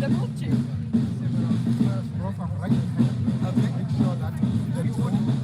Double check. From right hand, make sure that there is one.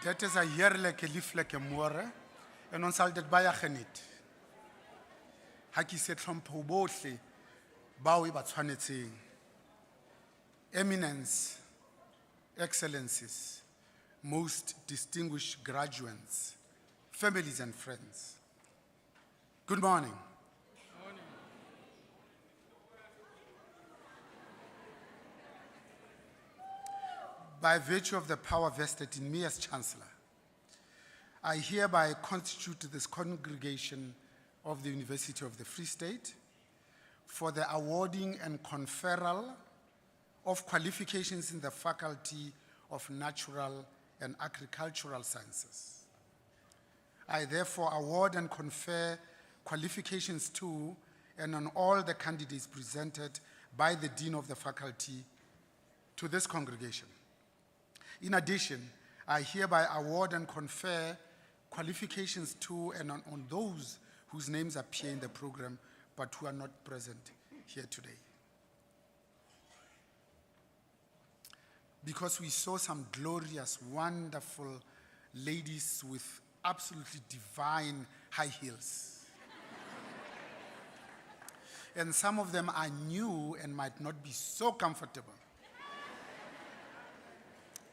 Dit is 'n heerlike lieflike môre en ons sal dit baie geniet. Ha ke se tlhompho bohle bao e ba tshwanetseng. Eminence, excellencies, most distinguished graduates, families and friends. Good morning. By virtue of the power vested in me as Chancellor, I hereby constitute this congregation of the University of the Free State for the awarding and conferral of qualifications in the Faculty of Natural and Agricultural Sciences. I therefore award and confer qualifications to and on all the candidates presented by the Dean of the Faculty to this congregation. In addition, I hereby award and confer qualifications to and on those whose names appear in the program but who are not present here today. Because we saw some glorious, wonderful ladies with absolutely divine high heels. And some of them are new and might not be so comfortable.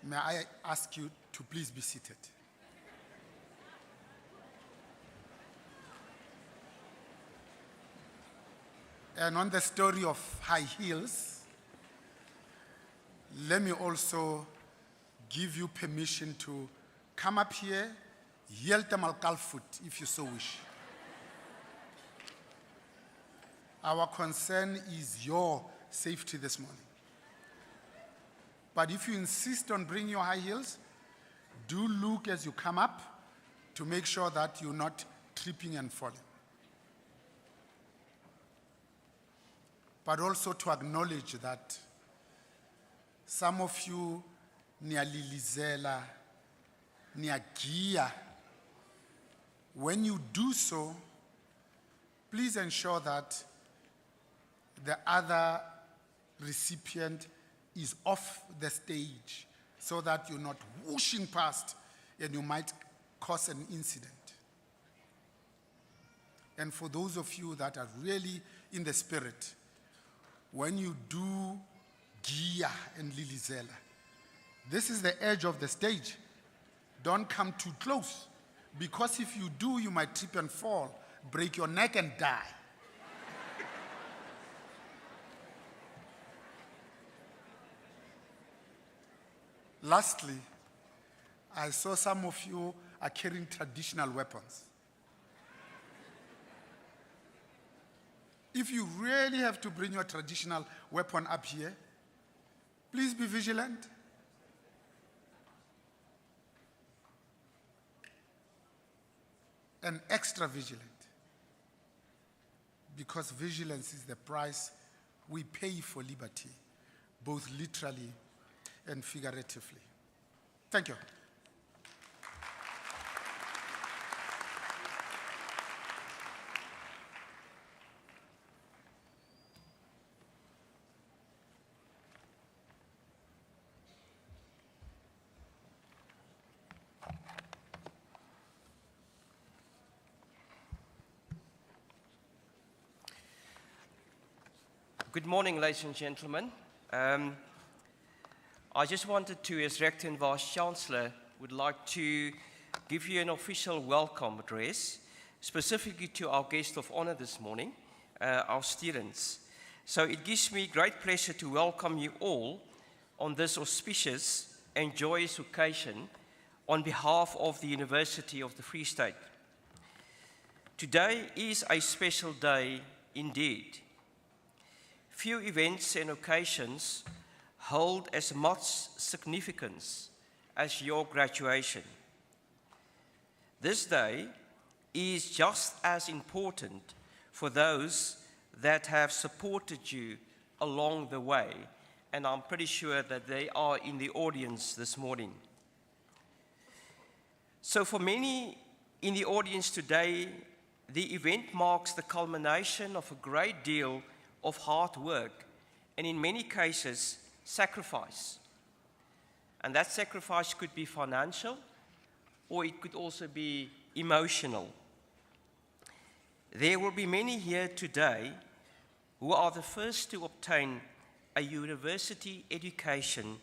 May I ask you to please be seated. And on the story of high heels, let me also give you permission to come up here, heel the malkal foot if you so wish. Our concern is your safety this morning. But if you insist on bringing your high heels, do look as you come up to make sure that you're not tripping and falling. But also to acknowledge that some of you nialilizela, niagia. When you do so, please ensure that the other recipient is off the stage so that you're not whooshing past and you might cause an incident. And for those of you that are really in the spirit, when you do Gia and Lilizela, this is the edge of the stage. Don't come too close, because if you do, you might trip and fall, break your neck and die. Lastly, I saw some of you are carrying traditional weapons. If you really have to bring your traditional weapon up here, please be vigilant. And extra vigilant. Because vigilance is the price we pay for liberty, both literally and figuratively. Thank you. Good morning, ladies and gentlemen. I just wanted to, as Rector and Vice-Chancellor, would like to give you an official welcome address, specifically to our guest of honor this morning, our students. So it gives me great pleasure to welcome you all on this auspicious and joyous occasion on behalf of the University of the Free State. Today is a special day indeed. Few events and occasions hold as much significance as your graduation. This day is just as important for those that have supported you along the way, and I'm pretty sure that they are in the audience this morning. So for many in the audience today, the event marks the culmination of a great deal of hard work, and in many cases, sacrifice. And that sacrifice could be financial, or it could also be emotional. There will be many here today who are the first to obtain a university education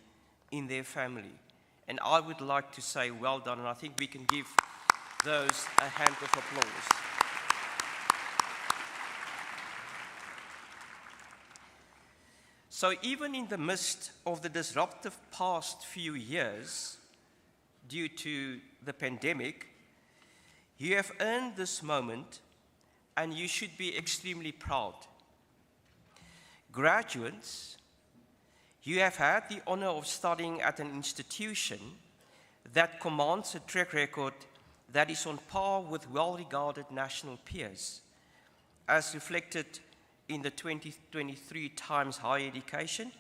in their family. And I would like to say well done, and I think we can give those a hand of applause. So even in the midst of the disruptive past few years, due to the pandemic, you have earned this moment, and you should be extremely proud. Graduates, you have had the honor of studying at an institution that commands a track record that is on par with well-regarded national peers, as reflected in the 2023 Times Higher Education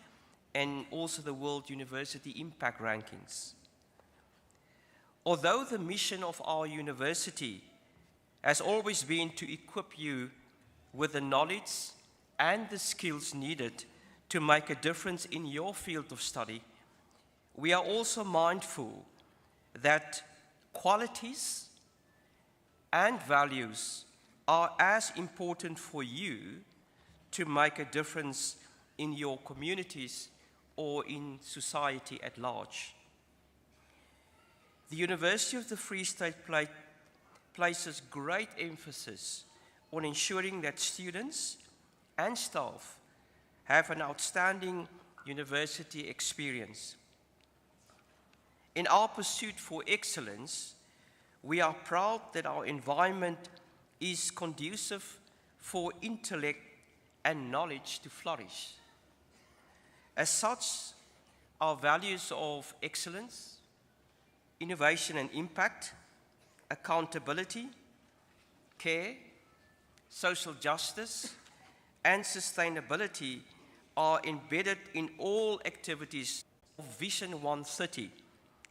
and also the World University Impact Rankings. Although the mission of our university has always been to equip you with the knowledge and the skills needed to make a difference in your field of study, we are also mindful that qualities and values are as important for you to make a difference in your communities or in society at large. The University of the Free State places great emphasis on ensuring that students and staff have an outstanding university experience. In our pursuit for excellence, we are proud that our environment is conducive for intellect and knowledge to flourish. As such, our values of excellence, innovation and impact, accountability, care, social justice, and sustainability are embedded in all activities of Vision 130,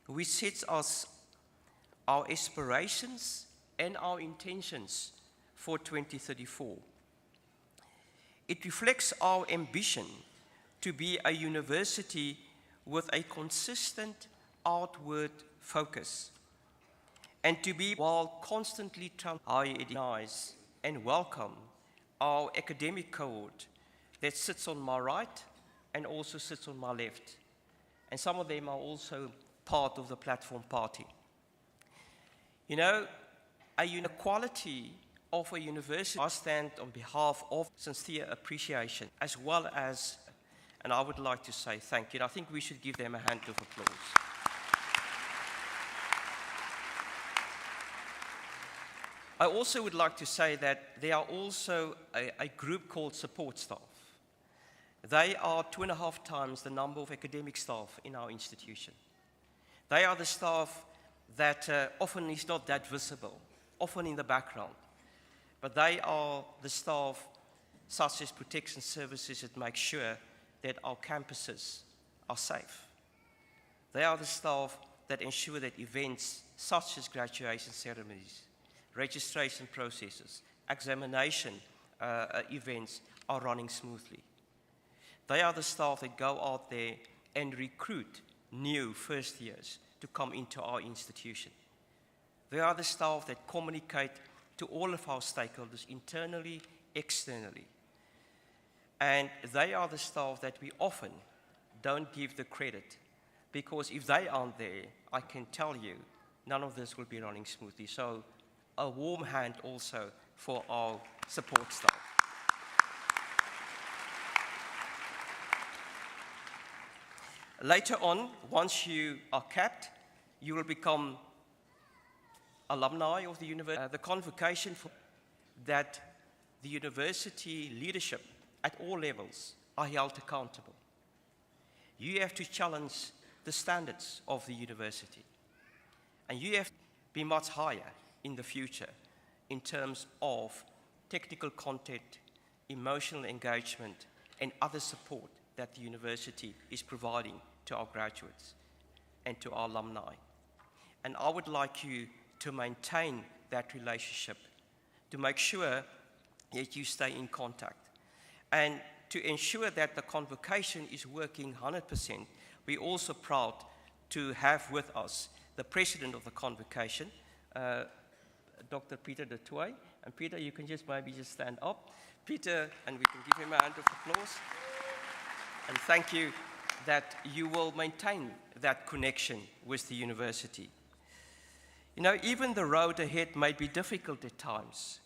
which sets us our aspirations and our intentions for 2034. It reflects our ambition to be a university with a consistent outward focus, and to be while constantly recognize and welcome our academic cohort that sits on my right and also sits on my left. And some of them are also part of the platform party. You know, a quality of a university, I stand on behalf of sincere appreciation, as well as, and I would like to say thank you. And I think we should give them a hand of applause. I also would like to say that there are also a group called support staff. They are 2.5 times the number of academic staff in our institution. They are the staff that often is not that visible, often in the background. But they are the staff, such as protection services, that make sure that our campuses are safe. They are the staff that ensure that events such as graduation ceremonies, registration processes, examination events are running smoothly. They are the staff that go out there and recruit new first years to come into our institution. They are the staff that communicate to all of our stakeholders internally, externally. And they are the staff that we often don't give the credit, because if they aren't there, I can tell you, none of this will be running smoothly. So a warm hand also for our support staff. Later on, once you are capped, you will become alumni of the university. The convocation for that the university leadership at all levels are held accountable. You have to challenge the standards of the university, and you have to be much higher in the future in terms of technical content, emotional engagement, and other support that the university is providing to our graduates and to our alumni. And I would like you to maintain that relationship, to make sure that you stay in contact. And to ensure that the convocation is working 100%, we're also proud to have with us the president of the convocation, Dr. Peter de Tooy. And Peter, you can just maybe just stand up. Peter, and we can give him a hand of applause. And thank you that you will maintain that connection with the university. You know, even the road ahead may be difficult at times.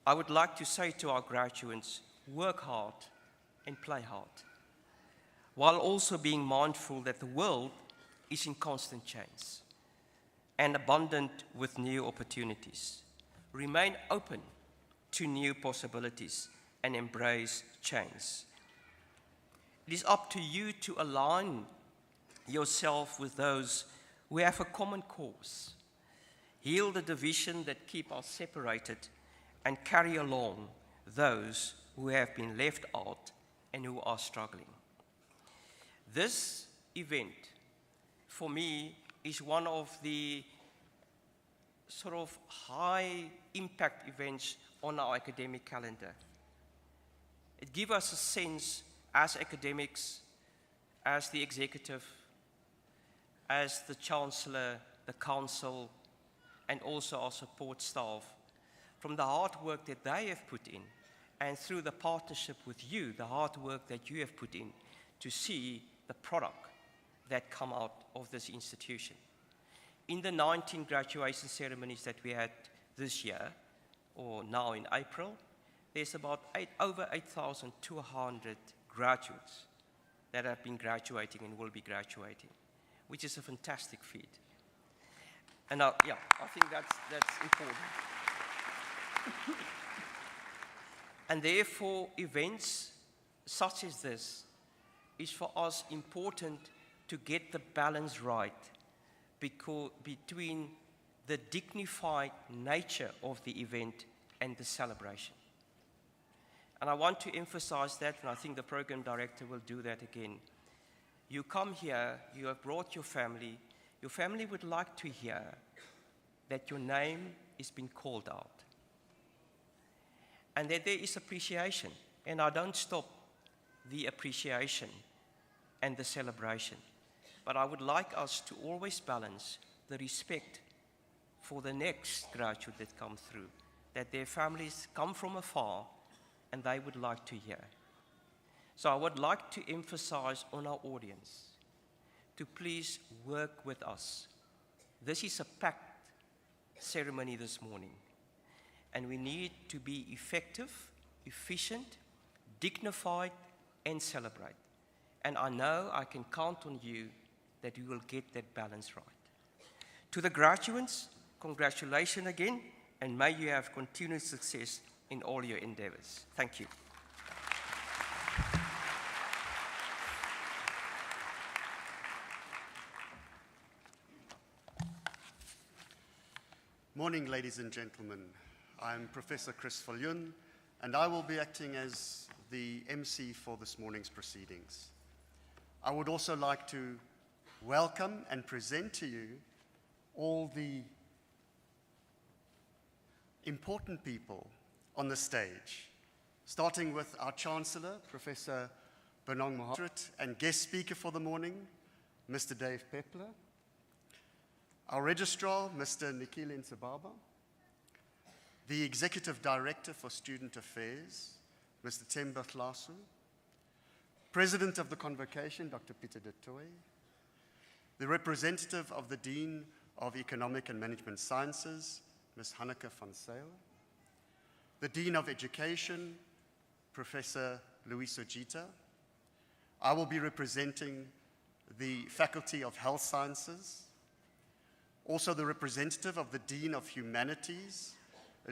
I would like to say to our graduates, work hard and play hard, while also being mindful that the world is in constant change and abundant with new opportunities. Remain open to new possibilities and embrace change. It is up to you to align yourself with those who have a common cause. Heal the division that keep us separated and carry along those who have been left out and who are struggling. This event, for me, is one of the sort of high impact events on our academic calendar. It gives us a sense as academics, as the executive, as the Chancellor, the Council, and also our support staff, from the hard work that they have put in, and through the partnership with you, the hard work that you have put in, to see the product that come out of this institution. In the 19 graduation ceremonies that we had this year, or now in April, there's about over 8,200 graduates that have been graduating and will be graduating, which is a fantastic feat. And I think that's important. And therefore, events such as this is for us important to get the balance right between the dignified nature of the event and the celebration. And I want to emphasize that, and I think the program director will do that again. You come here, you have brought your family would like to hear that your name is being called out. And that there is appreciation. And I don't stop the appreciation and the celebration. But I would like us to always balance the respect for the next graduate that comes through, that their families come from afar and they would like to hear. So I would like to emphasize on our audience to please work with us. This is a packed ceremony this morning, and we need to be effective, efficient, dignified, and celebrate. And I know I can count on you that you will get that balance right. To the graduates, congratulations again, and may you have continued success in all your endeavors. Thank you. Morning, ladies and gentlemen. I'm Professor Chris Viljoen, and I will be acting as the MC for this morning's proceedings. I would also like to welcome and present to you all the important people on the stage, starting with our Chancellor, Professor Bonang Mohammed, and guest speaker for the morning, Mr. Dave Peppler, our Registrar, Mr. Nikhil Nsababa, the Executive Director for Student Affairs, Mr. Themba Hlasu, President of the Convocation, Dr. Peter de Tooy, the representative of the Dean of Economic and Management Sciences, Ms. Hanneke van Zyl, the Dean of Education, Professor Louis Ojita. I will be representing the Faculty of Health Sciences, also the representative of the Dean of Humanities,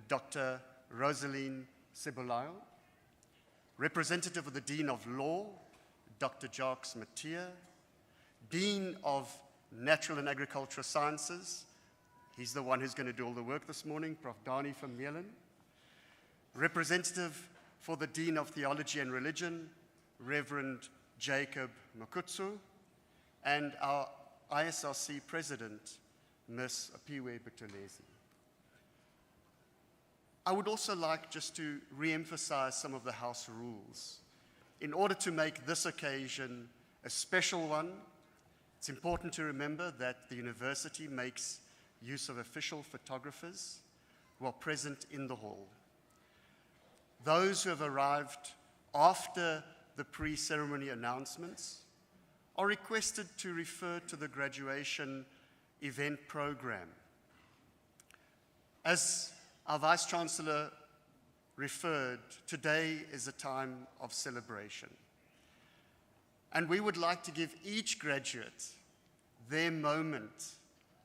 Dr. Rosaline Sebulayo, representative of the Dean of Law, Dr. Jacques Mathieu, Dean of Natural and Agricultural Sciences, he's the one who's going to do all the work this morning, Prof. Dani van Meulen, representative for the Dean of Theology and Religion, Reverend Jacob Makutsu, and our ISRC President, Ms. Apiwe Buthelezi. I would also like just to re-emphasize some of the House rules in order to make this occasion a special one It's important to remember that the university makes use of official photographers who are present in the hall. Those who have arrived after the pre-ceremony announcements are requested to refer to the graduation event program. As our Vice-Chancellor referred, today is a time of celebration. And we would like to give each graduate their moment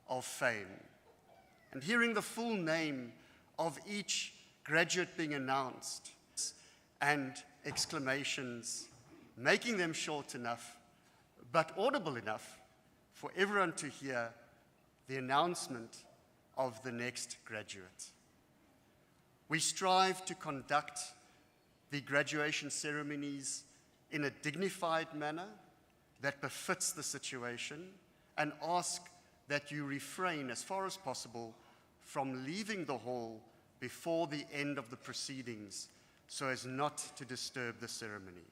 of fame. And hearing the full name of each graduate being announced and exclamations, making them short enough, but audible enough for everyone to hear the announcement of the next graduate. We strive to conduct the graduation ceremonies in a dignified manner that befits the situation, and ask that you refrain as far as possible from leaving the hall before the end of the proceedings so as not to disturb the ceremony.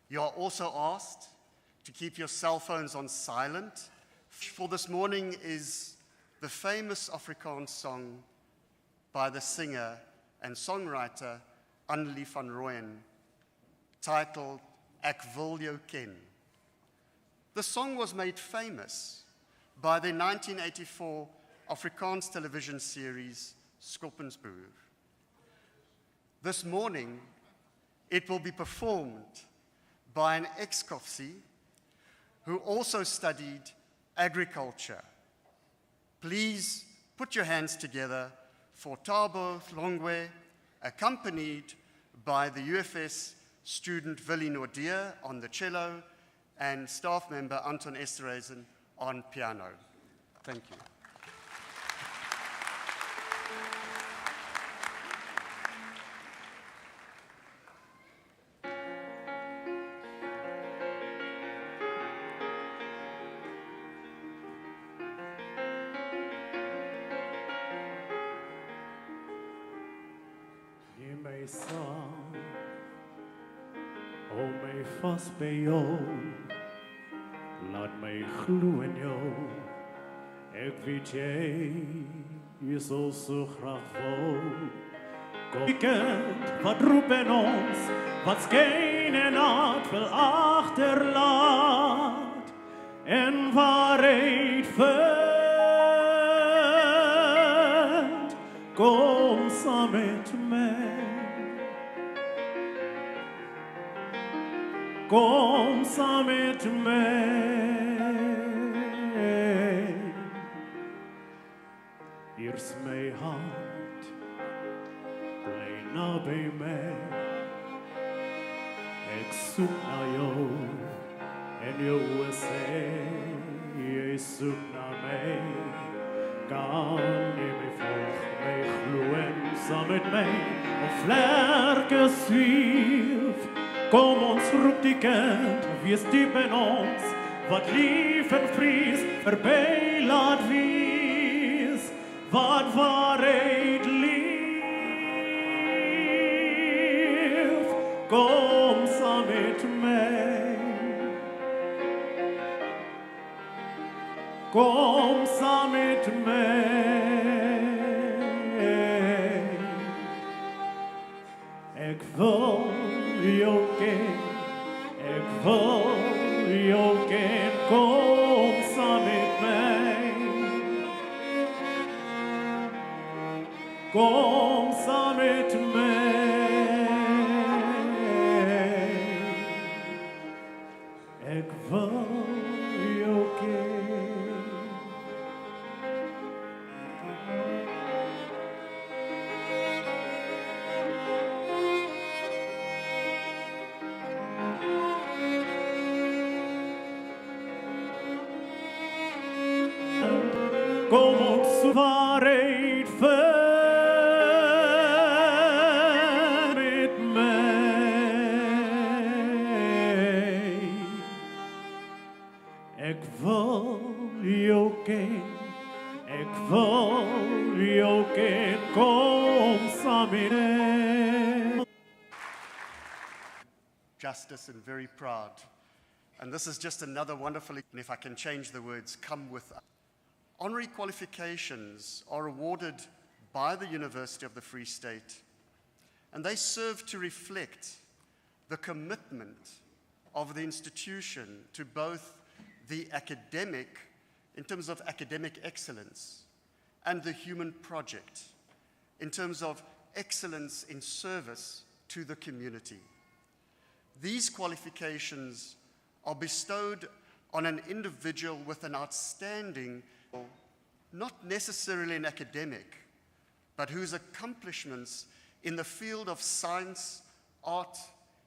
You are also asked to keep your cell phones on silent. For this morning is the famous Afrikaans song by the singer and songwriter Annelie van Rooyen, titled Ek wil jou ken. The song was made famous by the 1984 Afrikaans television series Skoppensboer. This morning, it will be performed by an ex-Kofsi who also studied agriculture. Please put your hands together for Thabo Hlongwe, accompanied by the UFS student Willie Nordier on the cello and staff member Anton Esterhazen on piano. Thank you. Neem my saam, hou my vas by jou, laat my glo in jou. Ek weet jy sal so graag wou. Kom kind, wat roep in ons, wat skyn en hart wil agterlaat, en waarheid vind, kom saam met my. Kom saam met my. Hier's my hart, bly naby my. Ek soek na jou, en jou sê, jy soek na my. Kan jy my volg, my glo en saam met my, of vlerke swief. Kom ons roep die kind, wees diep in ons, wat lief en vries verby laat wees, wat waarheid lief. Kom saam met my, kom saam met my. Ek wil jou ken, ek wil jou ken, kom saam met my. Kom saam met my. Ek wil jou ken. Kom ons waarheid vind met my. Ek wil jou ken, ek wil jou ken, kom saam met my. Justice and very proud And this is just another wonderful, and if I can change the words, come with us. Honorary qualifications are awarded by the University of the Free State, and they serve to reflect the commitment of the institution to both the academic, in terms of academic excellence, and the human project, in terms of excellence in service to the community. These qualifications are bestowed on an individual with an outstanding, not necessarily an academic, but whose accomplishments in the field of science, art,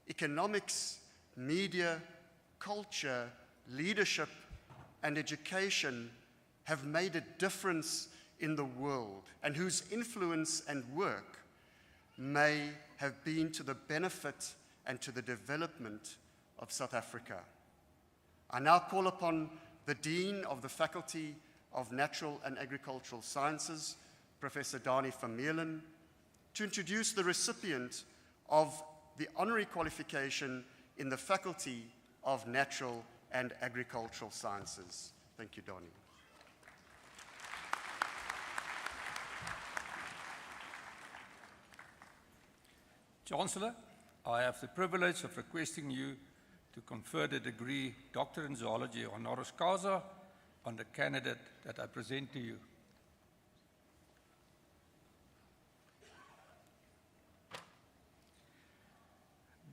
economics, media, culture, leadership, and education have made a difference in the world, and whose influence and work may have been to the benefit and to the development of South Africa. I now call upon the Dean of the Faculty of Natural and Agricultural Sciences, Professor Dani van Meulen, to introduce the recipient of the honorary qualification in the Faculty of Natural and Agricultural Sciences. Thank you, Dani. Chancellor, I have the privilege of requesting you to confer the degree Doctor in Zoology honoris causa on the candidate that I present to you.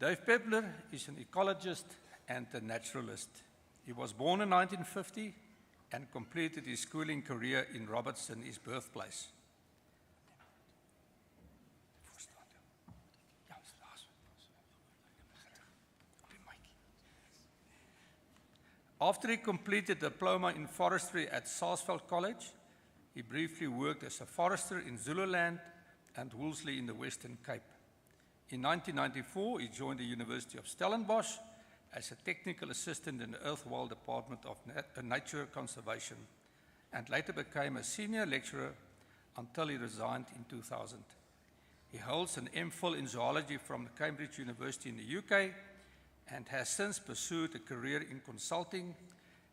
Dave Peppler is an ecologist and a naturalist. He was born in 1950 and completed his schooling career in Robertson, his birthplace. After he completed a diploma in forestry at Sarsfield College, he briefly worked as a forester in Zululand and Woolsley in the Western Cape. In 1994, he joined the University of Stellenbosch as a technical assistant in the Earthwald Department of Nature Conservation, and later became a senior lecturer until he resigned in 2000. He holds an MPhil in zoology from the Cambridge University in the UK and has since pursued a career in consulting,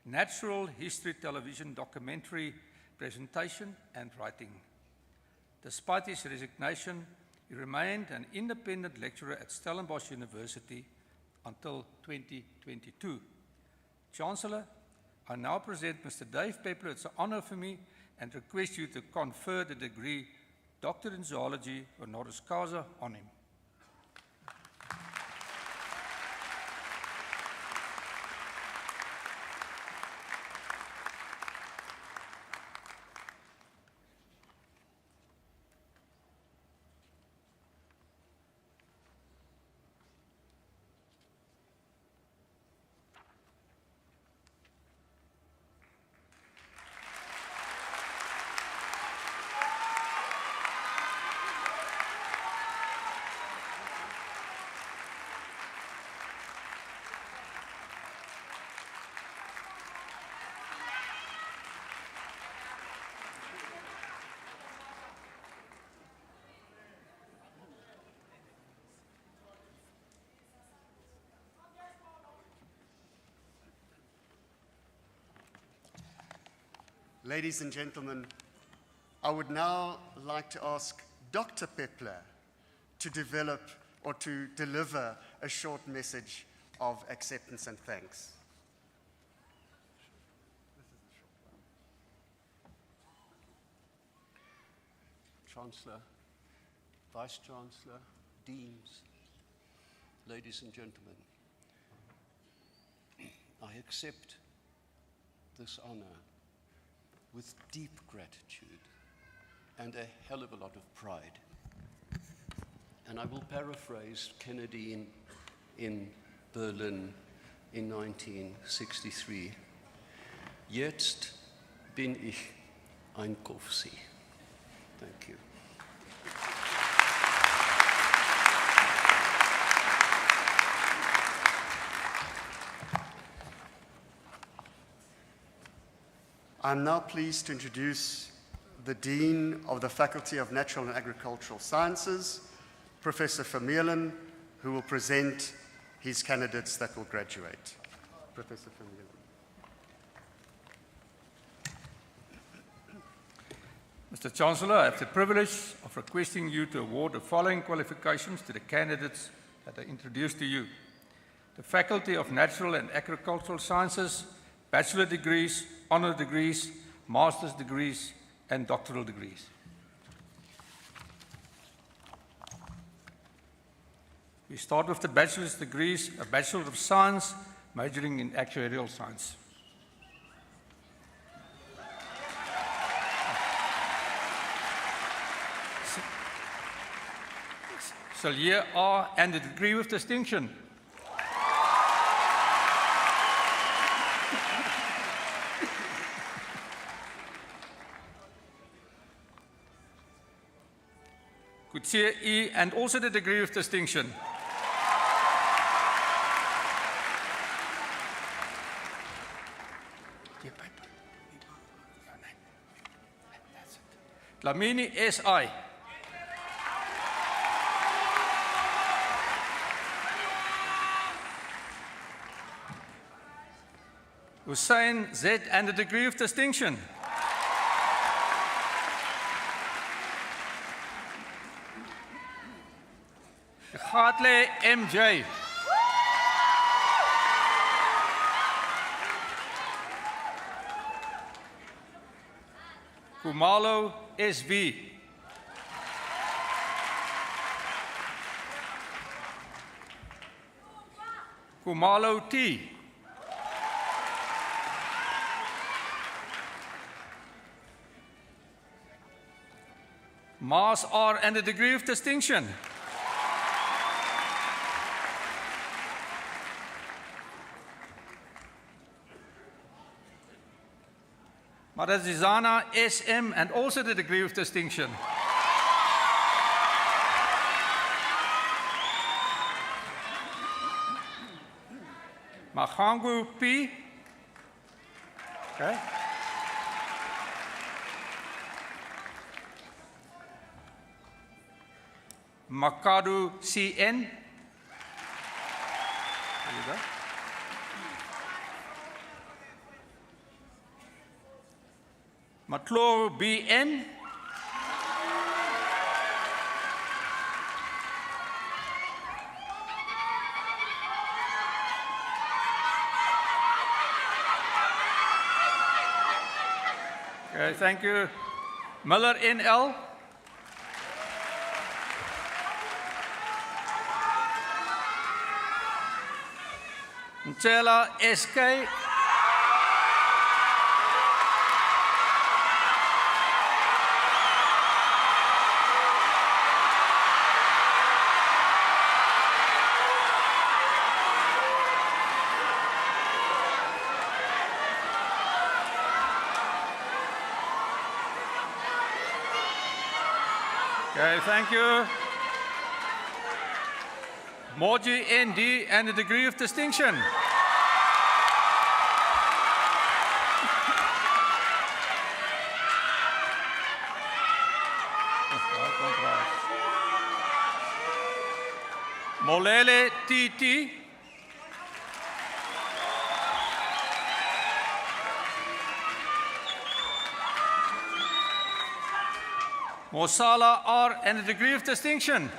natural history television documentary presentation and writing. Despite his resignation, he remained an independent lecturer at Stellenbosch University until 2022. Chancellor, I now present Mr. Dave Peppler. It's an honor for me and request you to confer the degree Doctor in Zoology honoris causa on him. Ladies and gentlemen, I would now like to ask Dr. Peppler to develop or to deliver a short message of acceptance and thanks. Chancellor, Vice-Chancellor, Deans, ladies and gentlemen, I accept this honor with deep gratitude and a hell of a lot of pride. And I will paraphrase Kennedy in Berlin in 1963. Jetzt bin ich ein Kofsi. Thank you. I'm now pleased to introduce the Dean of the Faculty of Natural and Agricultural Sciences, Professor van Meulen, who will present his candidates that will graduate. Professor van Heerden. Mr. Chancellor, I have the privilege of requesting you to award the following qualifications to the candidates that I introduced to you. The Faculty of Natural and Agricultural Sciences, bachelor degrees, honor degrees, master's degrees, and doctoral degrees. We start with the bachelor's degrees, a Bachelor of Science, majoring in Actuarial Science. Salye R. and the degree with distinction. Kutsie E. and also the degree with distinction. Lamini S.I. Hussein Z. and the degree of distinction. Gatle M.J. Kumalo S.V. Kumalo T. Mars R. and the degree of distinction. Marazizana S.M. and also the degree of distinction. Magangu P. Okay. Makadu C.N. There you go. Matlo B.N. Okay, thank you. Miller N.L. Ntela S.K. Okay, thank you. Moji N.D. and the degree of distinction. Molele T.T. Mosala R. and the degree of distinction.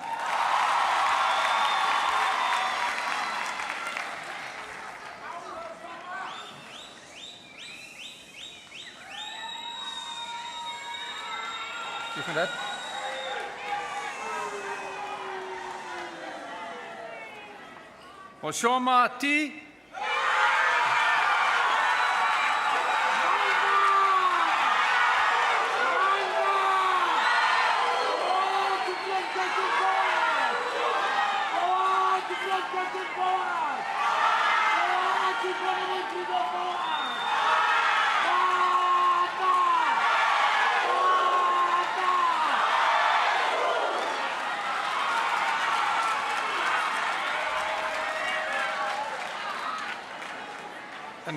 Give me that. Oshoma T.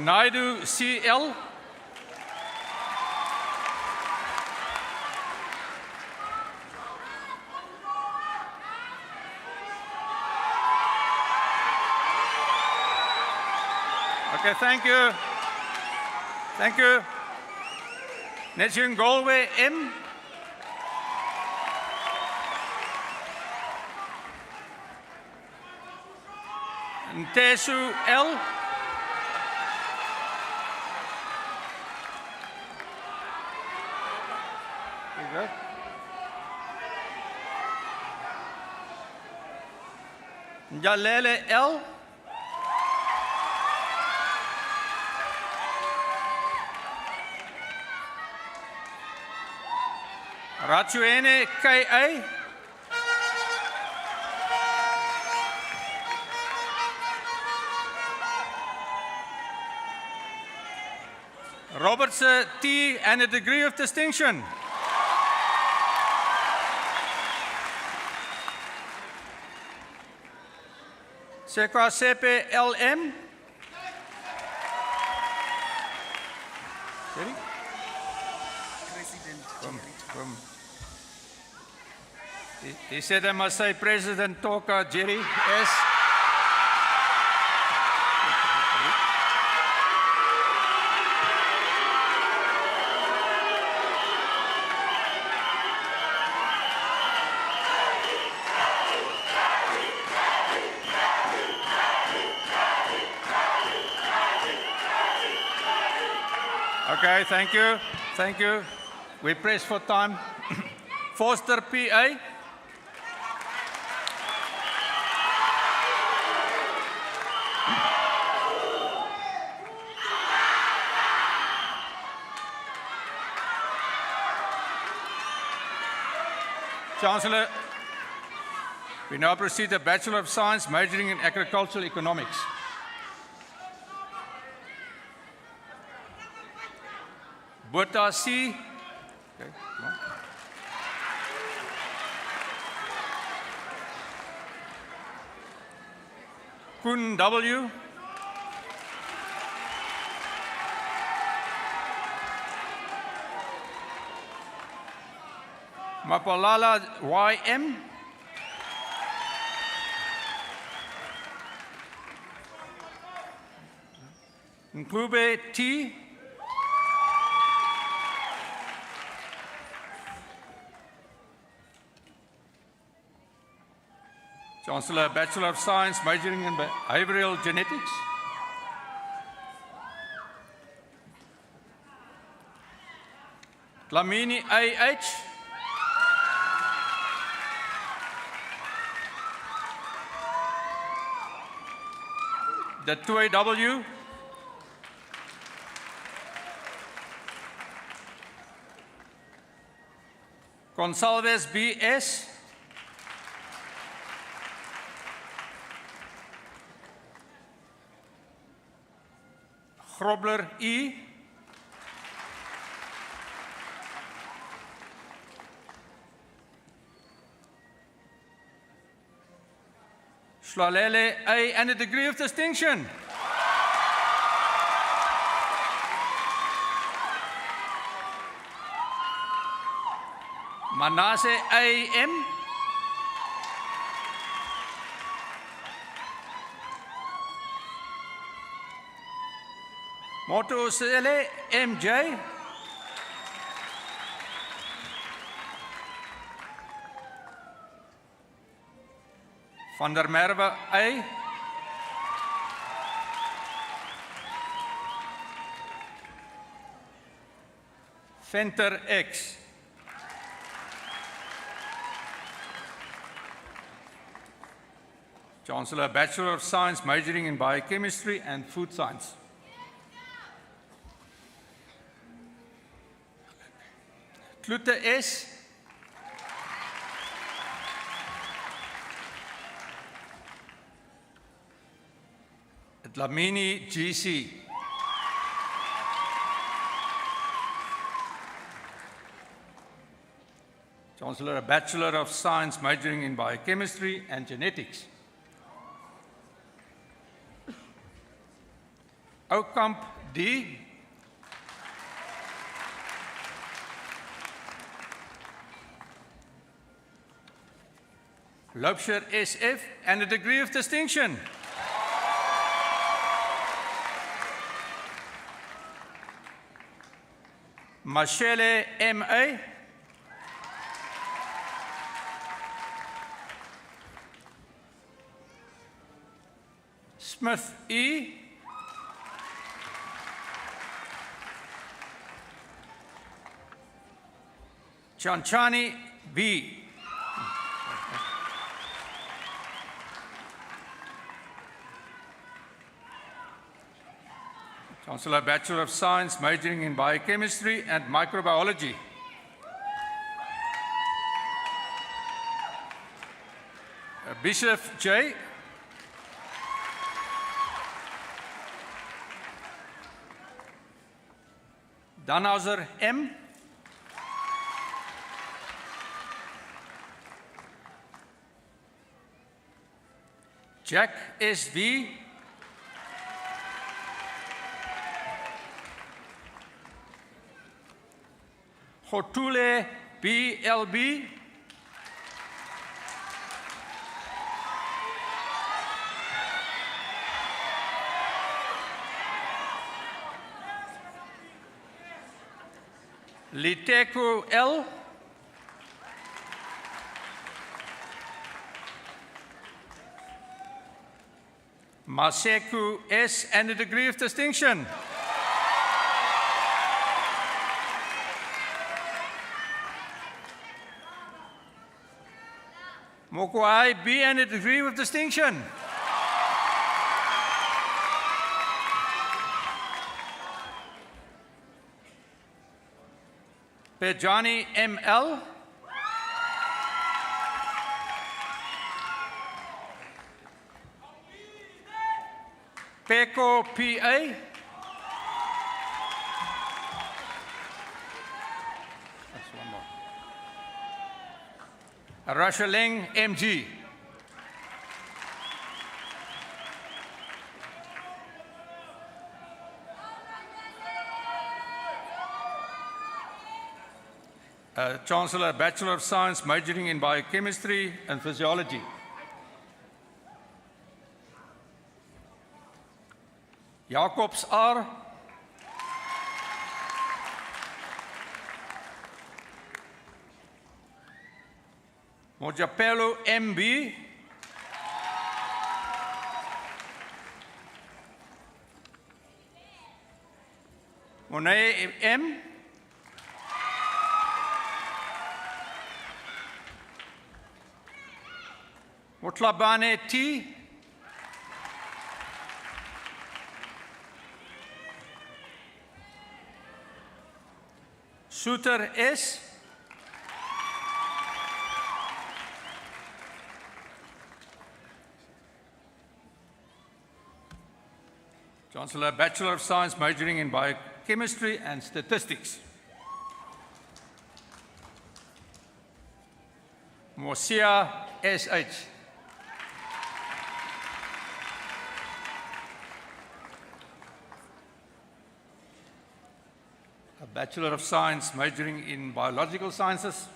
Naidu C.L. Okay, thank you. Thank you. Next in Galway, M. Ntesu, L. There you go. Njalele, L. Ratsuene, K.A. Robertson, T, and a degree of distinction. Sekwa Sepe, L.M. Jerry? Come. He said I must say President Toka, Jerry, S. Okay, thank you. Thank you. We press for time. Foster, P.A. Chancellor, we now proceed to Bachelor of Science majoring in Agricultural Economics. Bota C. Okay, come on. Kun W. Mapalala YM. Nkube T. Chancellor, Bachelor of Science, majoring in Behavioral Genetics. Dlamini A.H. The 2AW. Gonsalves B.S. Grobler E. Shlalele A and a degree of distinction. Manasseh A.M. Moto Sele M.J. Van der Merwe A. Venter X. Chancellor, Bachelor of Science, majoring in Biochemistry and Food Science. Klute S. Dlamini GC. Chancellor, a Bachelor of Science majoring in Biochemistry and Genetics. Oukamp D. Loubser SF and a degree of distinction. Mashele M.A. Smith E. Chanchani B. Chancellor, Bachelor of Science, majoring in Biochemistry and Microbiology. Bishop J. Danhauser M. Jack S.V. Hotule B.L.B. Liteku L. Maseku S. and a degree of distinction. Mokwai B. and a degree of distinction. Pejani M.L. Peko P.A. That's one more. Rashaling M.G. Chancellor, Bachelor of Science, majoring in Biochemistry and Physiology. Jacobs R. Mojapelo M.B. Monet M. Motlabane T. Suter S. Chancellor, Bachelor of Science, majoring in Biochemistry and Statistics. Mosia S.H. A Bachelor of Science, majoring in Biological Sciences.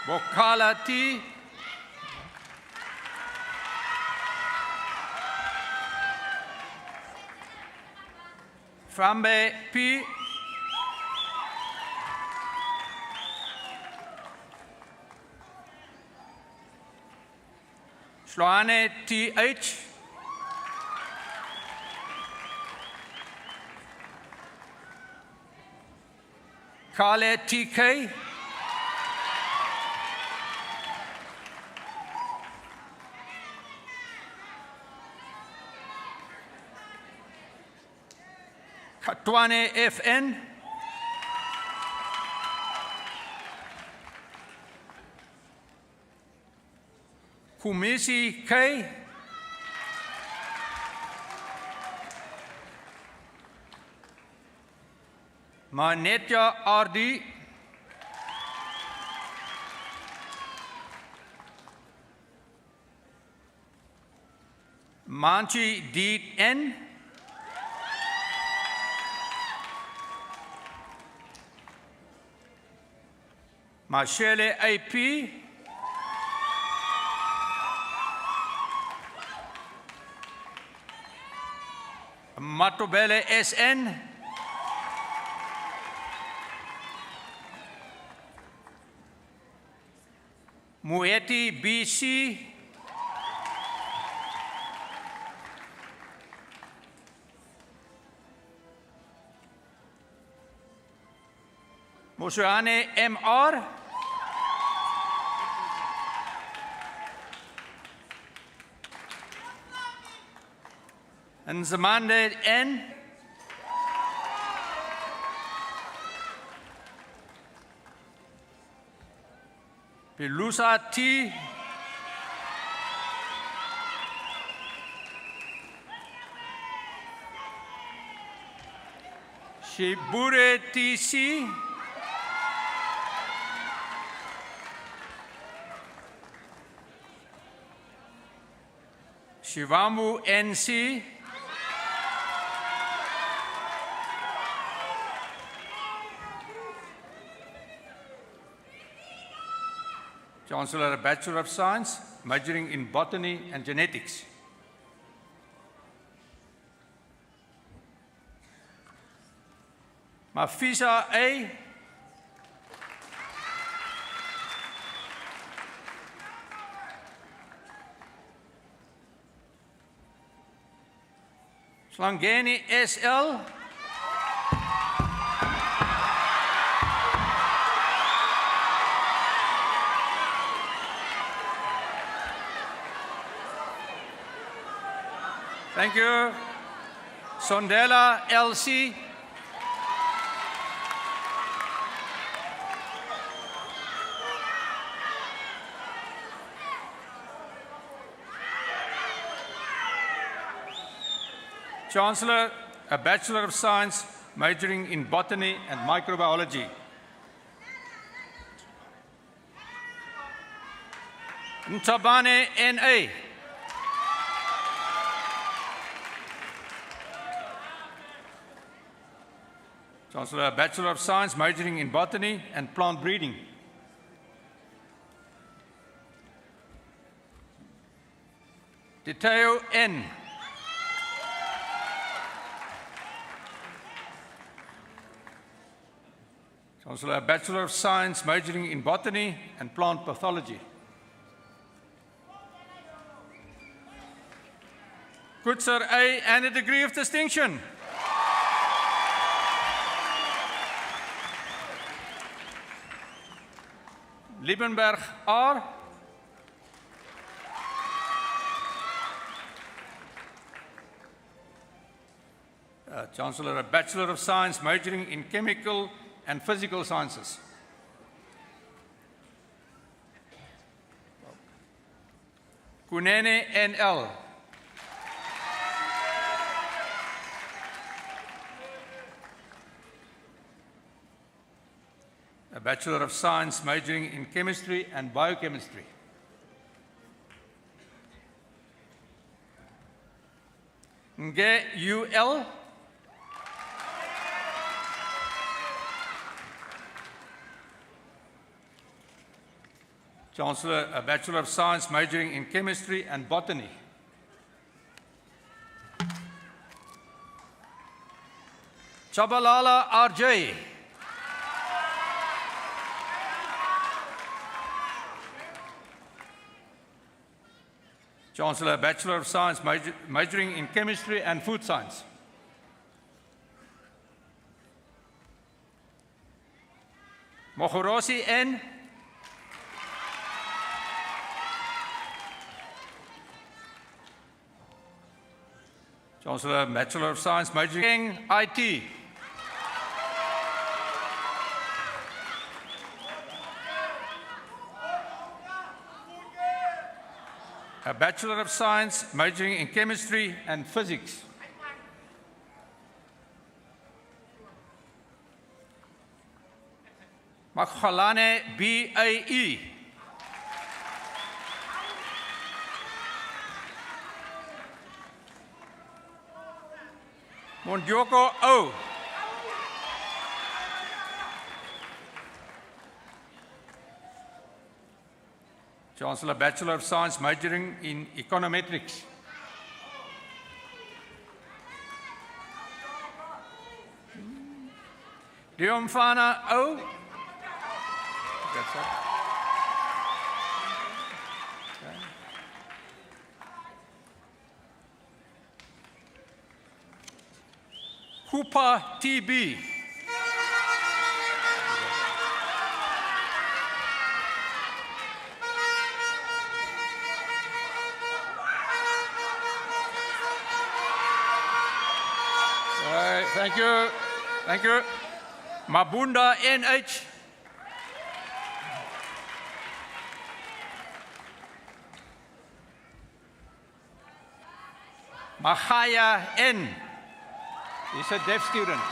Bokala T. Frambe P. Sloane T.H. Kale T.K. Katwane F.N. Kumisi K. Manetya R.D. Manchi D.N. Mashele A.P. Matobele SN. Mueti BC. Mosuane MR. Nzamande N. Pilusa T. Shibure TC. Shivamu NC. Chancellor, a Bachelor of Science, majoring in Botany and Genetics. Mafisa A. Slangeni SL. Thank you. Sondela LC. Chancellor, a Bachelor of Science, majoring in Botany and Microbiology. Ntabane NA. Chancellor, a Bachelor of Science, majoring in Botany and Plant Breeding. Titeo N. Chancellor, a Bachelor of Science, majoring in Botany and Plant Pathology. Good Sir A, and a degree of distinction. Liebenberg R. Chancellor, a Bachelor of Science, majoring in Chemical and Physical Sciences. Kunene NL. A Bachelor of Science, majoring in Chemistry and Biochemistry. Nge UL. Chancellor, a Bachelor of Science, majoring in Chemistry and Botany. Chabalala RJ. Chancellor, a Bachelor of Science, majoring in Chemistry and Food Science. Mohorosi N. Chancellor, Bachelor of Science, majoring in IT. A Bachelor of Science, majoring in Chemistry and Physics. Makhalane BAE. Mondioko O. Chancellor, Bachelor of Science, majoring in Econometrics. Diomfana O. That's it. Kupa TB. Thank you. Thank you. Mabunda NH. Mahaya N. He's a deaf student.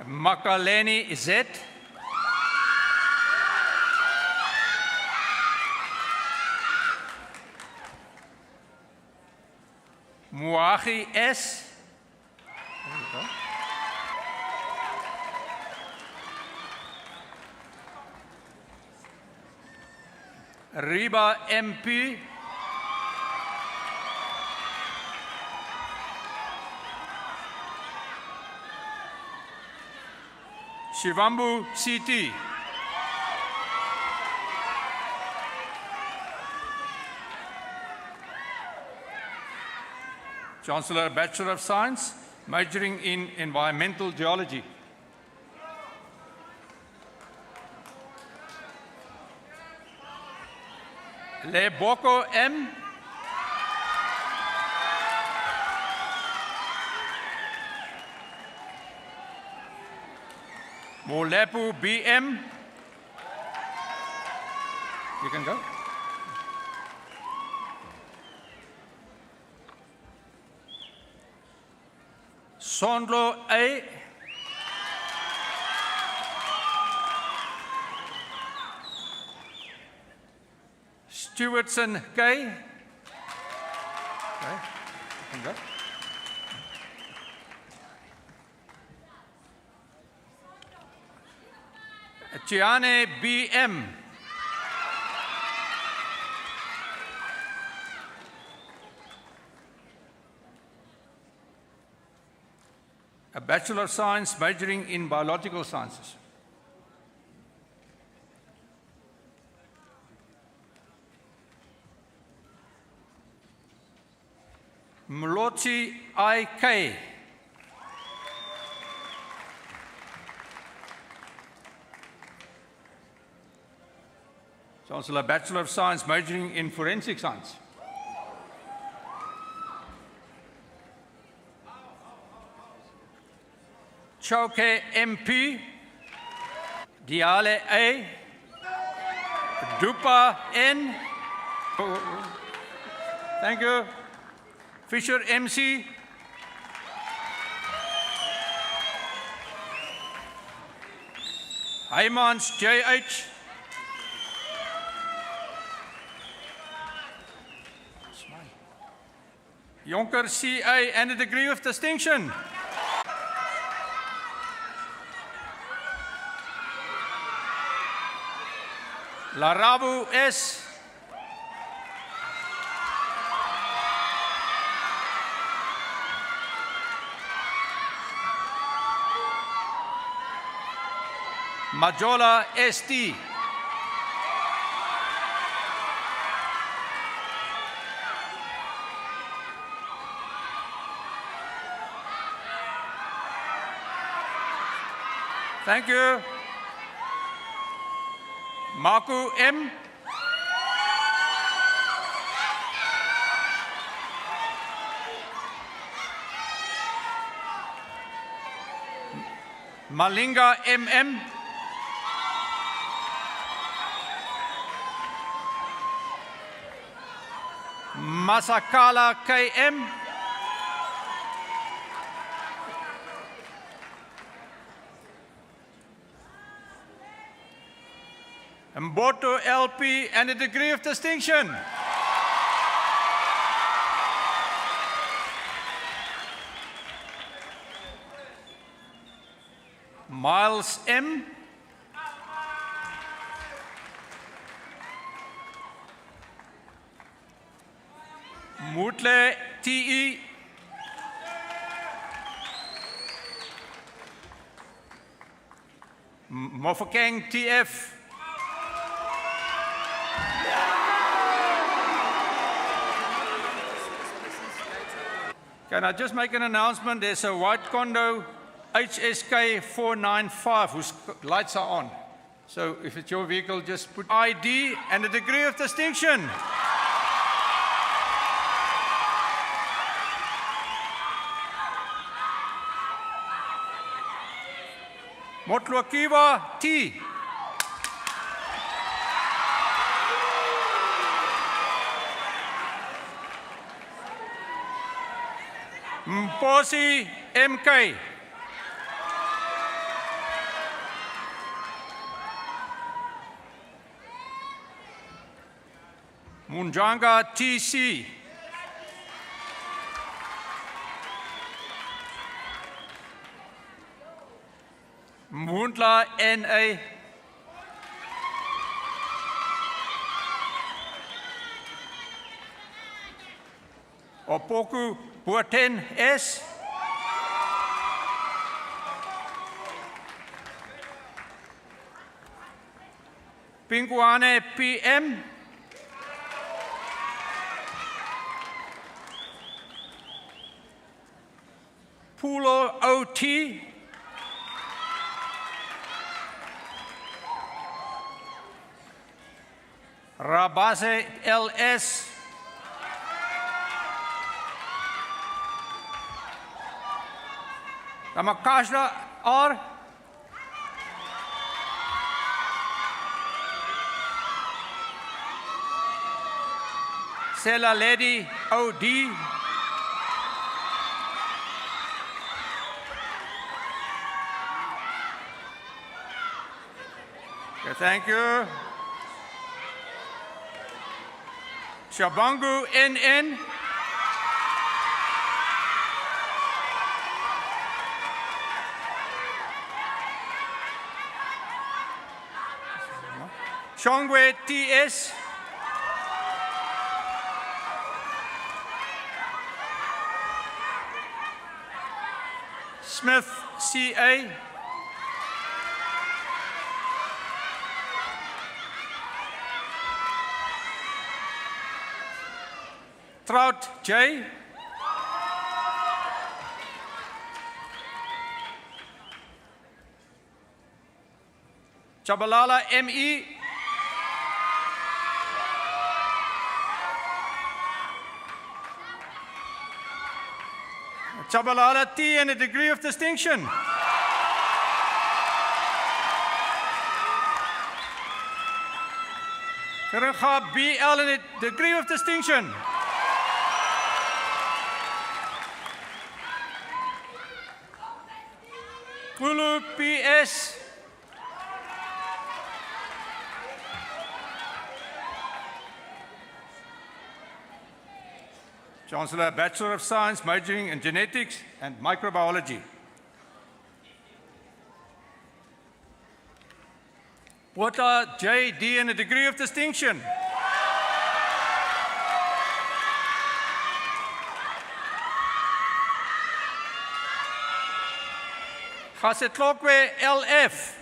Makaleni Z. Muahi S. There you go. Riba MP. Shivambu CT. Chancellor, Bachelor of Science, majoring in Environmental Geology. Leboko M. Molepu BM. You can go. Sondlo A. Stewartson K. Okay, you can go. Chiane BM. A Bachelor of Science majoring in Biological Sciences. Mlochi IK. Chancellor, Bachelor of Science majoring in Forensic Science. Chauke MP. Diale A. Dupa N. Thank you. Fisher MC. Heymans JH. Jonker CA and a degree of distinction. Larabu S. Majola ST. Thank you. Maku M. Malinga MM. Masakala KM. Mboto LP and a degree of distinction. Miles M. Mutle T.E. Mofokeng T.F. Can I just make an announcement? There's a white condo, HSK 495, whose lights are on. So if it's your vehicle, just put ID and a degree of distinction. Motlokiwa T. Mposi MK. Munjanga TC. Mundla NA. Opoku Boaten S. Pinguane PM. Pulo OT. Rabase LS. Ramakashla R. Sela Lady OD. Okay, thank you. Shabangu NN. Shongwe TS. Smith CA. Trout J. Chabalala ME. Chabalala T and a degree of distinction. Kerenga BL and a degree of distinction. Kulu PS. Chancellor, Bachelor of Science, majoring in genetics and microbiology. Pota JD and a degree of distinction. Gasetlokwe LF.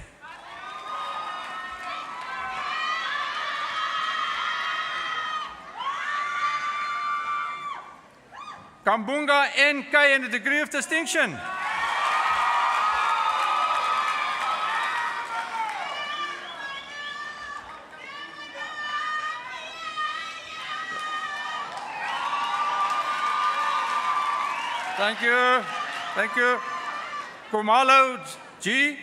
Kambunga NK and a degree of distinction. Thank you. Thank you. Kumalo G.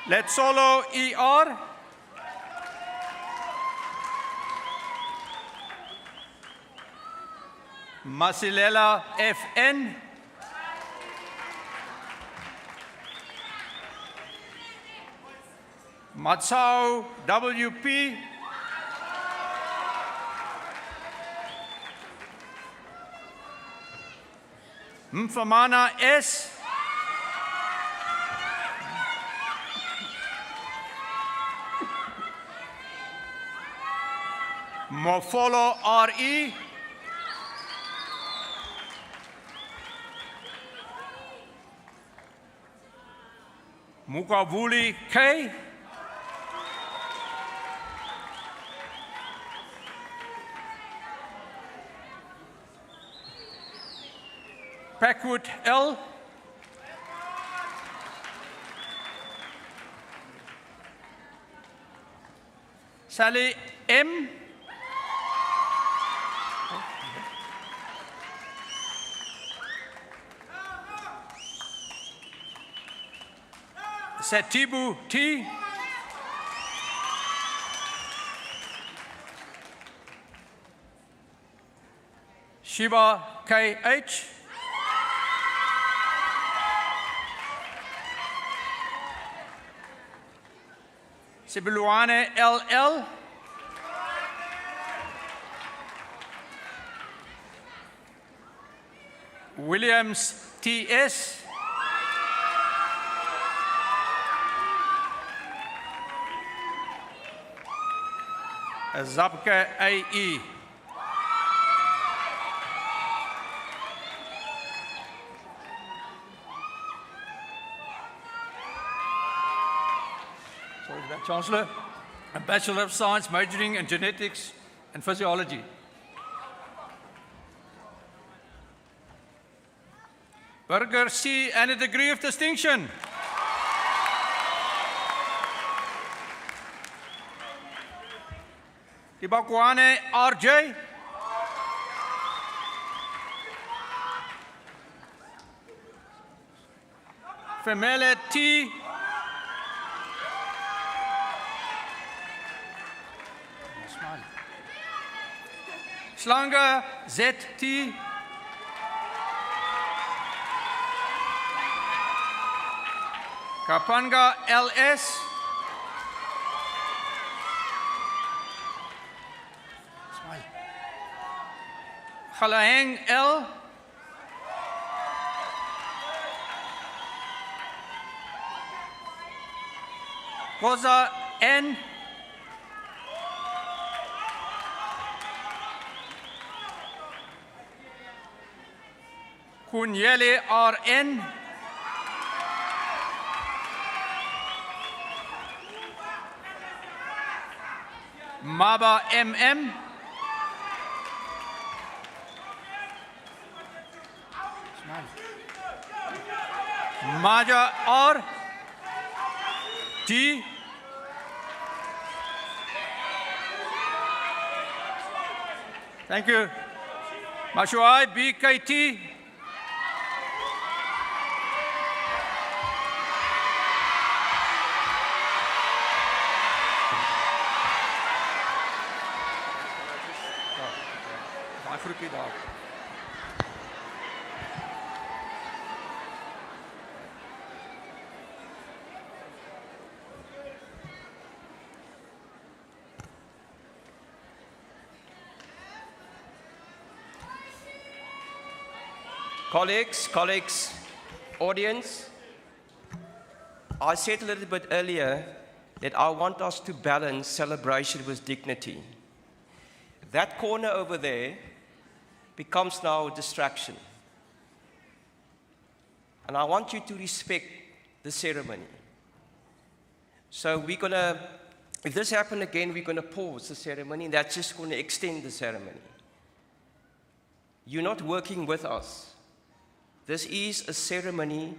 Let's solo ER. Masilela FN. Matsao WP. Mfamana S. Mofolo R.E. Mukavuli K. Packwood L. Sally M. Setibu T. Shiva K.H. Sibiluane L.L. Williams T.S. Zabke A.E. Sorry for that, Chancellor. A Bachelor of Science majoring in Genetics and Physiology. Burger C and a degree of distinction. Ibakwane R.J. Femele T. Slanga Z.T. Kapanga L.S. Galaheng L. Koza N. Kunyele R.N. Maba M.M. Maja R. T. Thank you. Mashuai BKT. Colleagues, audience, I said a little bit earlier that I want us to balance celebration with dignity. That corner over there becomes now a distraction. And I want you to respect the ceremony. So we're going to, if this happens again, we're going to pause the ceremony, and that's just going to extend the ceremony. You're not working with us. This is a ceremony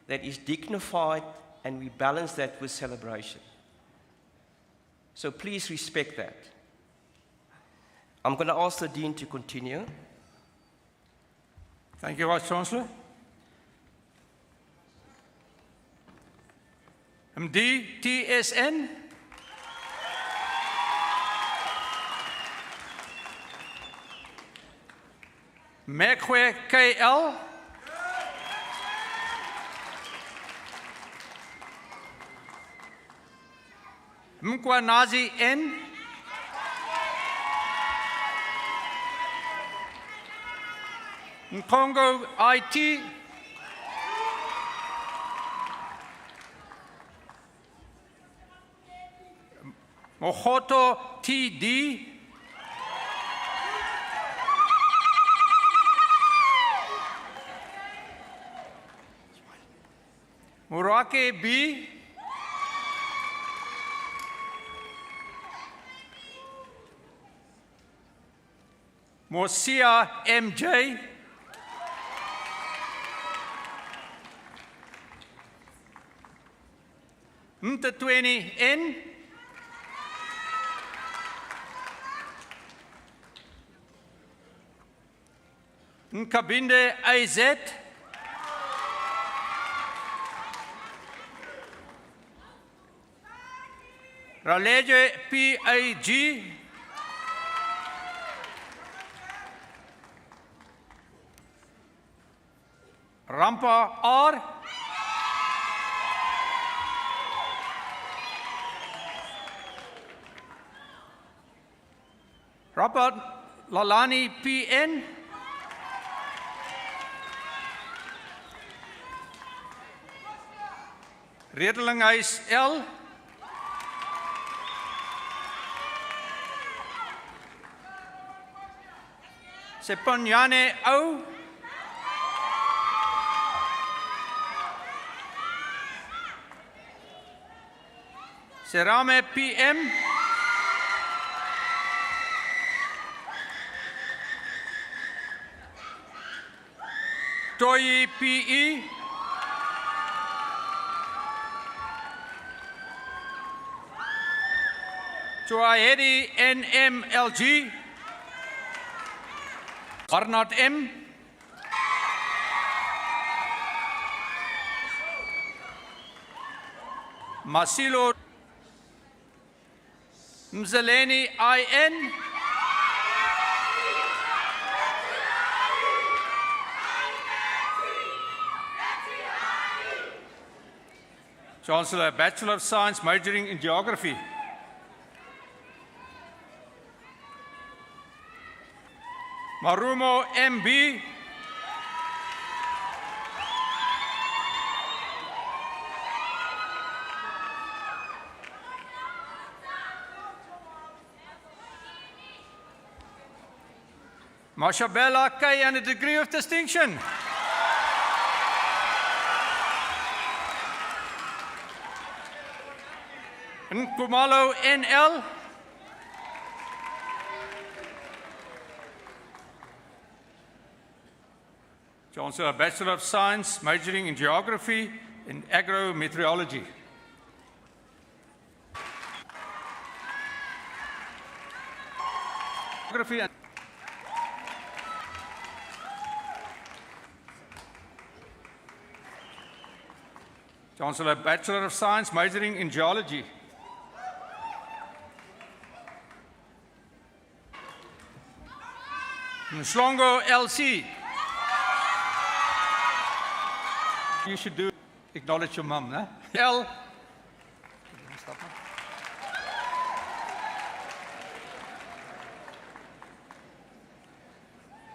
that is dignified, and we balance that with celebration. So please respect that. I'm going to ask the Dean to continue. Thank you, Vice Chancellor. MD TSN. Mekwe KL. Mkwanazi N. Congo IT. Mogoto TD. Murake B. Mosia MJ. Mtetweni N. Nkabinde AZ. Raleje PAG. Rampa R. Robert Lalani PN. Redelinghuis L. Sepanyane O. Serame PM. Toyi PE. Chuahedi NMLG. Arnold M. Masilo Mzeleni IN. Chancellor, Bachelor of Science, majoring in Geography. Marumo MB. Mashabela K and a degree of distinction. Nkumalo NL. Chancellor, Bachelor of Science, majoring in Geography and Agrometeorology. Geography and Chancellor, Bachelor of Science, majoring in Geology. Mslongo LC. You should acknowledge your mum, huh? L.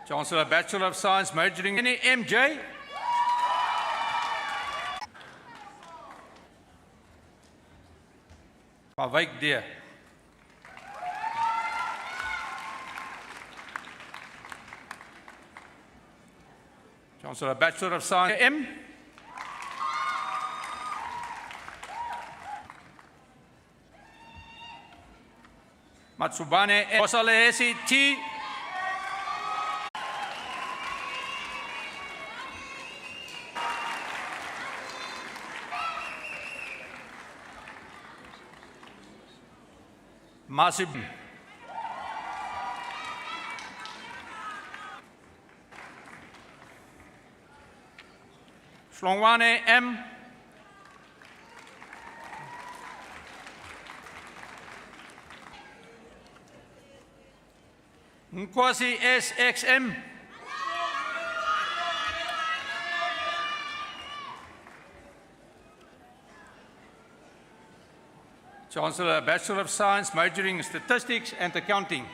Chancellor, Bachelor of Science, majoring in MJ. Mawijk D. Chancellor, Bachelor of Science, M. Matsubane Osalehesi T. Masib. Slongwane M. Nkwasi SXM. Chancellor, Bachelor of Science, majoring in Statistics and Accounting.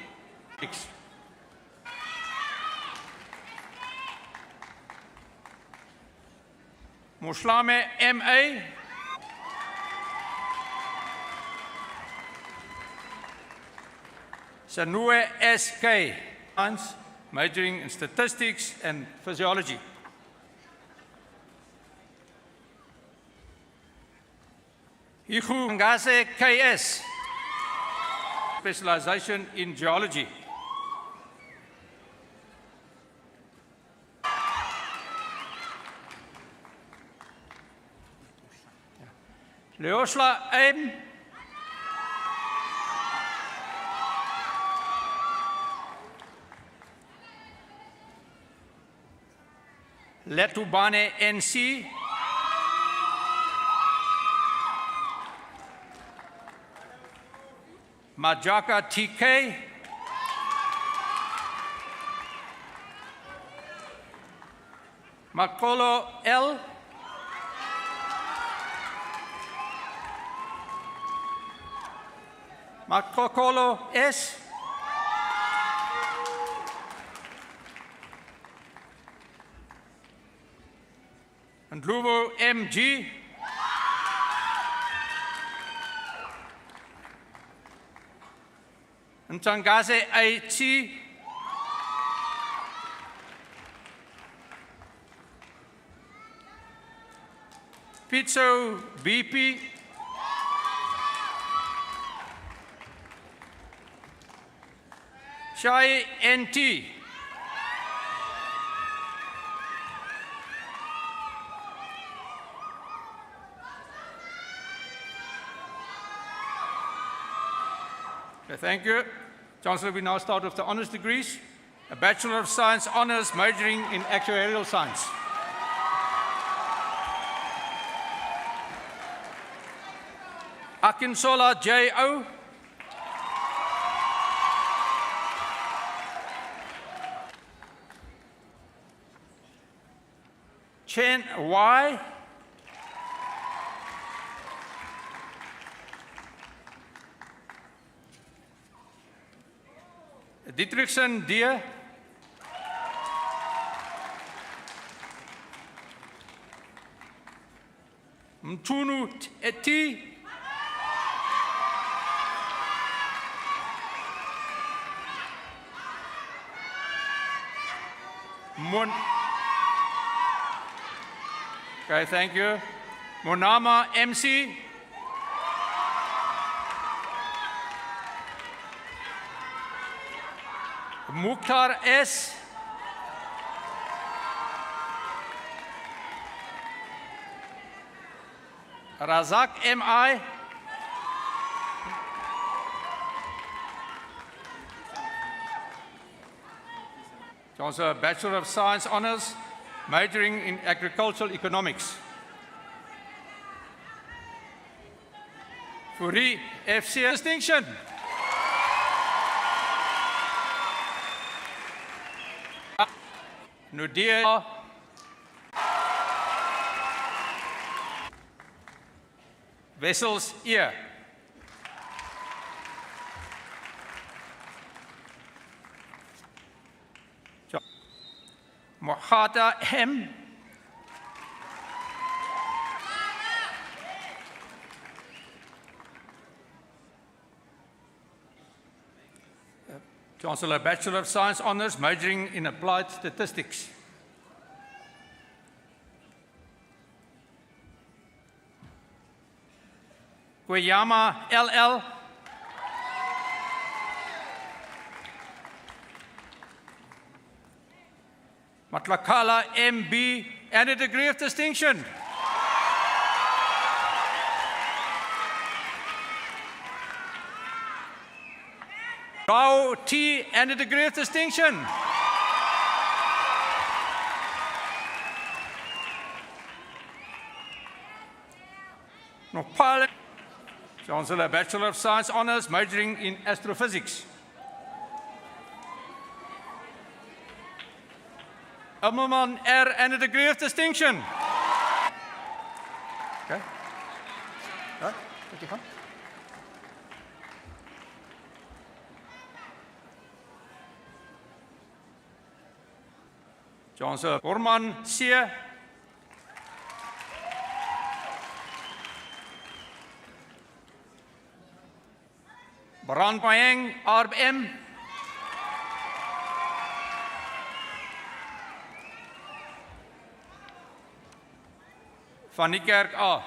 Moslame MA. Sanue SK, science, majoring in statistics and physiology. Higu Ngase KS, specialization in geology. Leosla M. Letubane NC. Majaka TK. Makolo L. Makokolo S. And Luvo MG. And Tangase AT. Pizzo BP. Shai NT. Okay, thank you. Chancellor, we now start with the honours degrees. A Bachelor of Science honours majoring in actuarial science. Akinsola J.O. Chen Y. Dietrichson D. Mtunu T. Okay, thank you. Monama MC. Mukhtar S. Razak MI. Also a Bachelor of Science honours, majoring in agricultural economics. Furi FC distinction. Nudia. Vessels ear. Mohata M. Chancellor, Bachelor of Science honours, majoring in applied statistics. Kweyama LL. Matlakala MB, and a degree of distinction. Rao T, and a degree of distinction. Nopal, Chancellor, Bachelor of Science honours, majoring in astrophysics. Elmerman R, and a degree of distinction. Okay. Right. Thank you. Chancellor Orman C. Brandmayeng RBM. Van die Kerk A.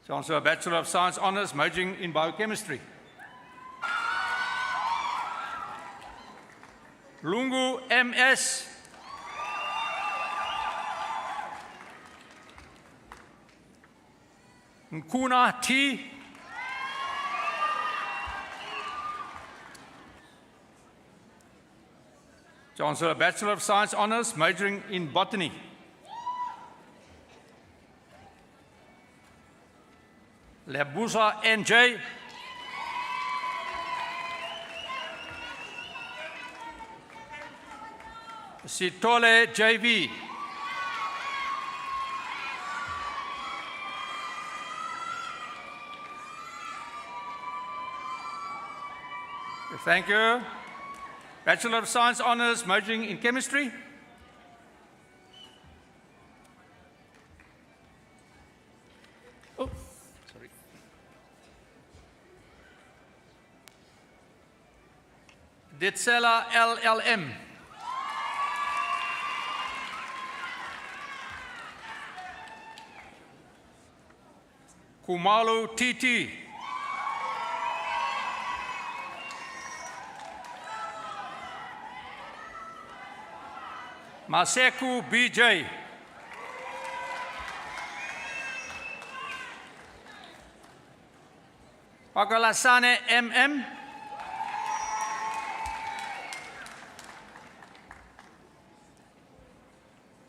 So also a Bachelor of Science Honours majoring in Biochemistry. Lungu MS. Nkuna T. Chancellor, a Bachelor of Science Honours majoring in Botany. Lebusa NJ. Sitole JV. Thank you. Bachelor of Science Honours majoring in Chemistry. Oh, sorry. Ditsela LLM. Kumalo TT. Maseku BJ. Pakalasane MM.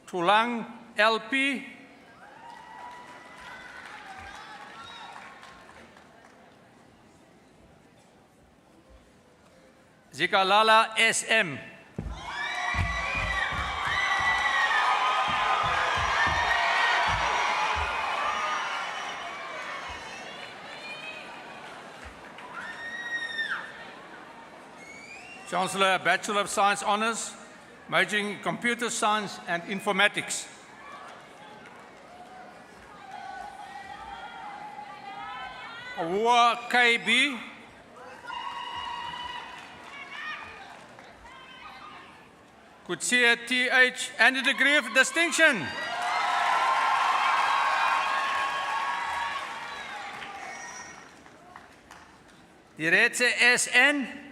Tulang LP. Zikalala SM. Chancellor, Bachelor of Science Honours, majoring in Computer Science and Informatics. Awua KB. Kutsia TH and a degree of distinction. Diretse SN.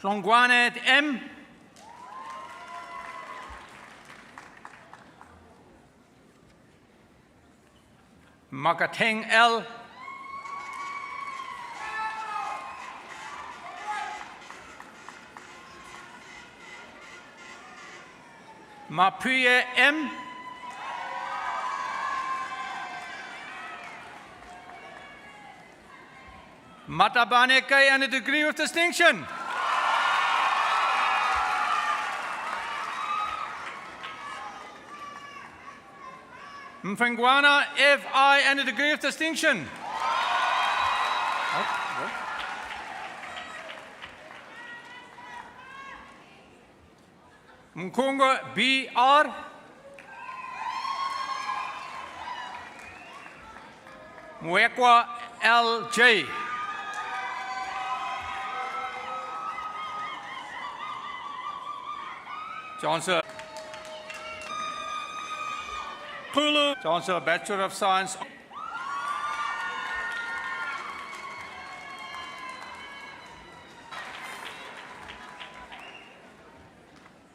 Slongwane M. Makateng L. Mapuye M. Matabane K and a degree of distinction. Mfengwana FI and a degree of distinction. Mkongo BR. Mwekwa LJ. Chancellor. Pulu. Chancellor, Bachelor of Science.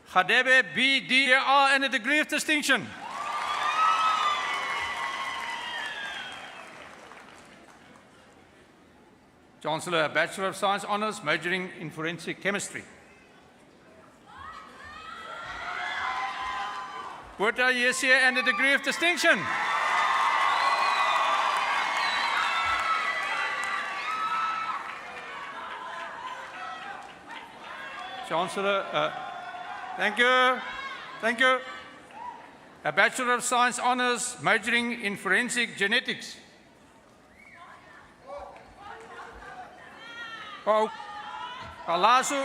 Khadebe BDR and a degree of distinction. Chancellor, Bachelor of Science Honours, majoring in Forensic Chemistry. Puerta Yesia and a degree of distinction. Chancellor, thank you. Thank you. A Bachelor of Science Honours, majoring in Forensic Genetics. Oh, Kalasu.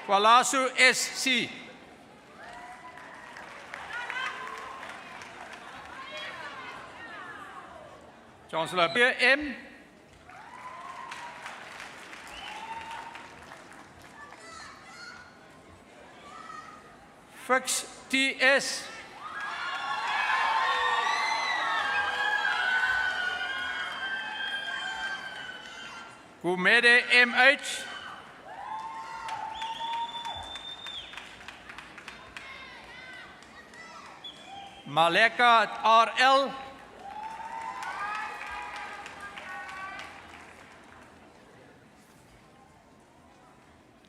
Kwalasu SC. Chancellor M. Fix TS. Gumede MH. Maleka RL.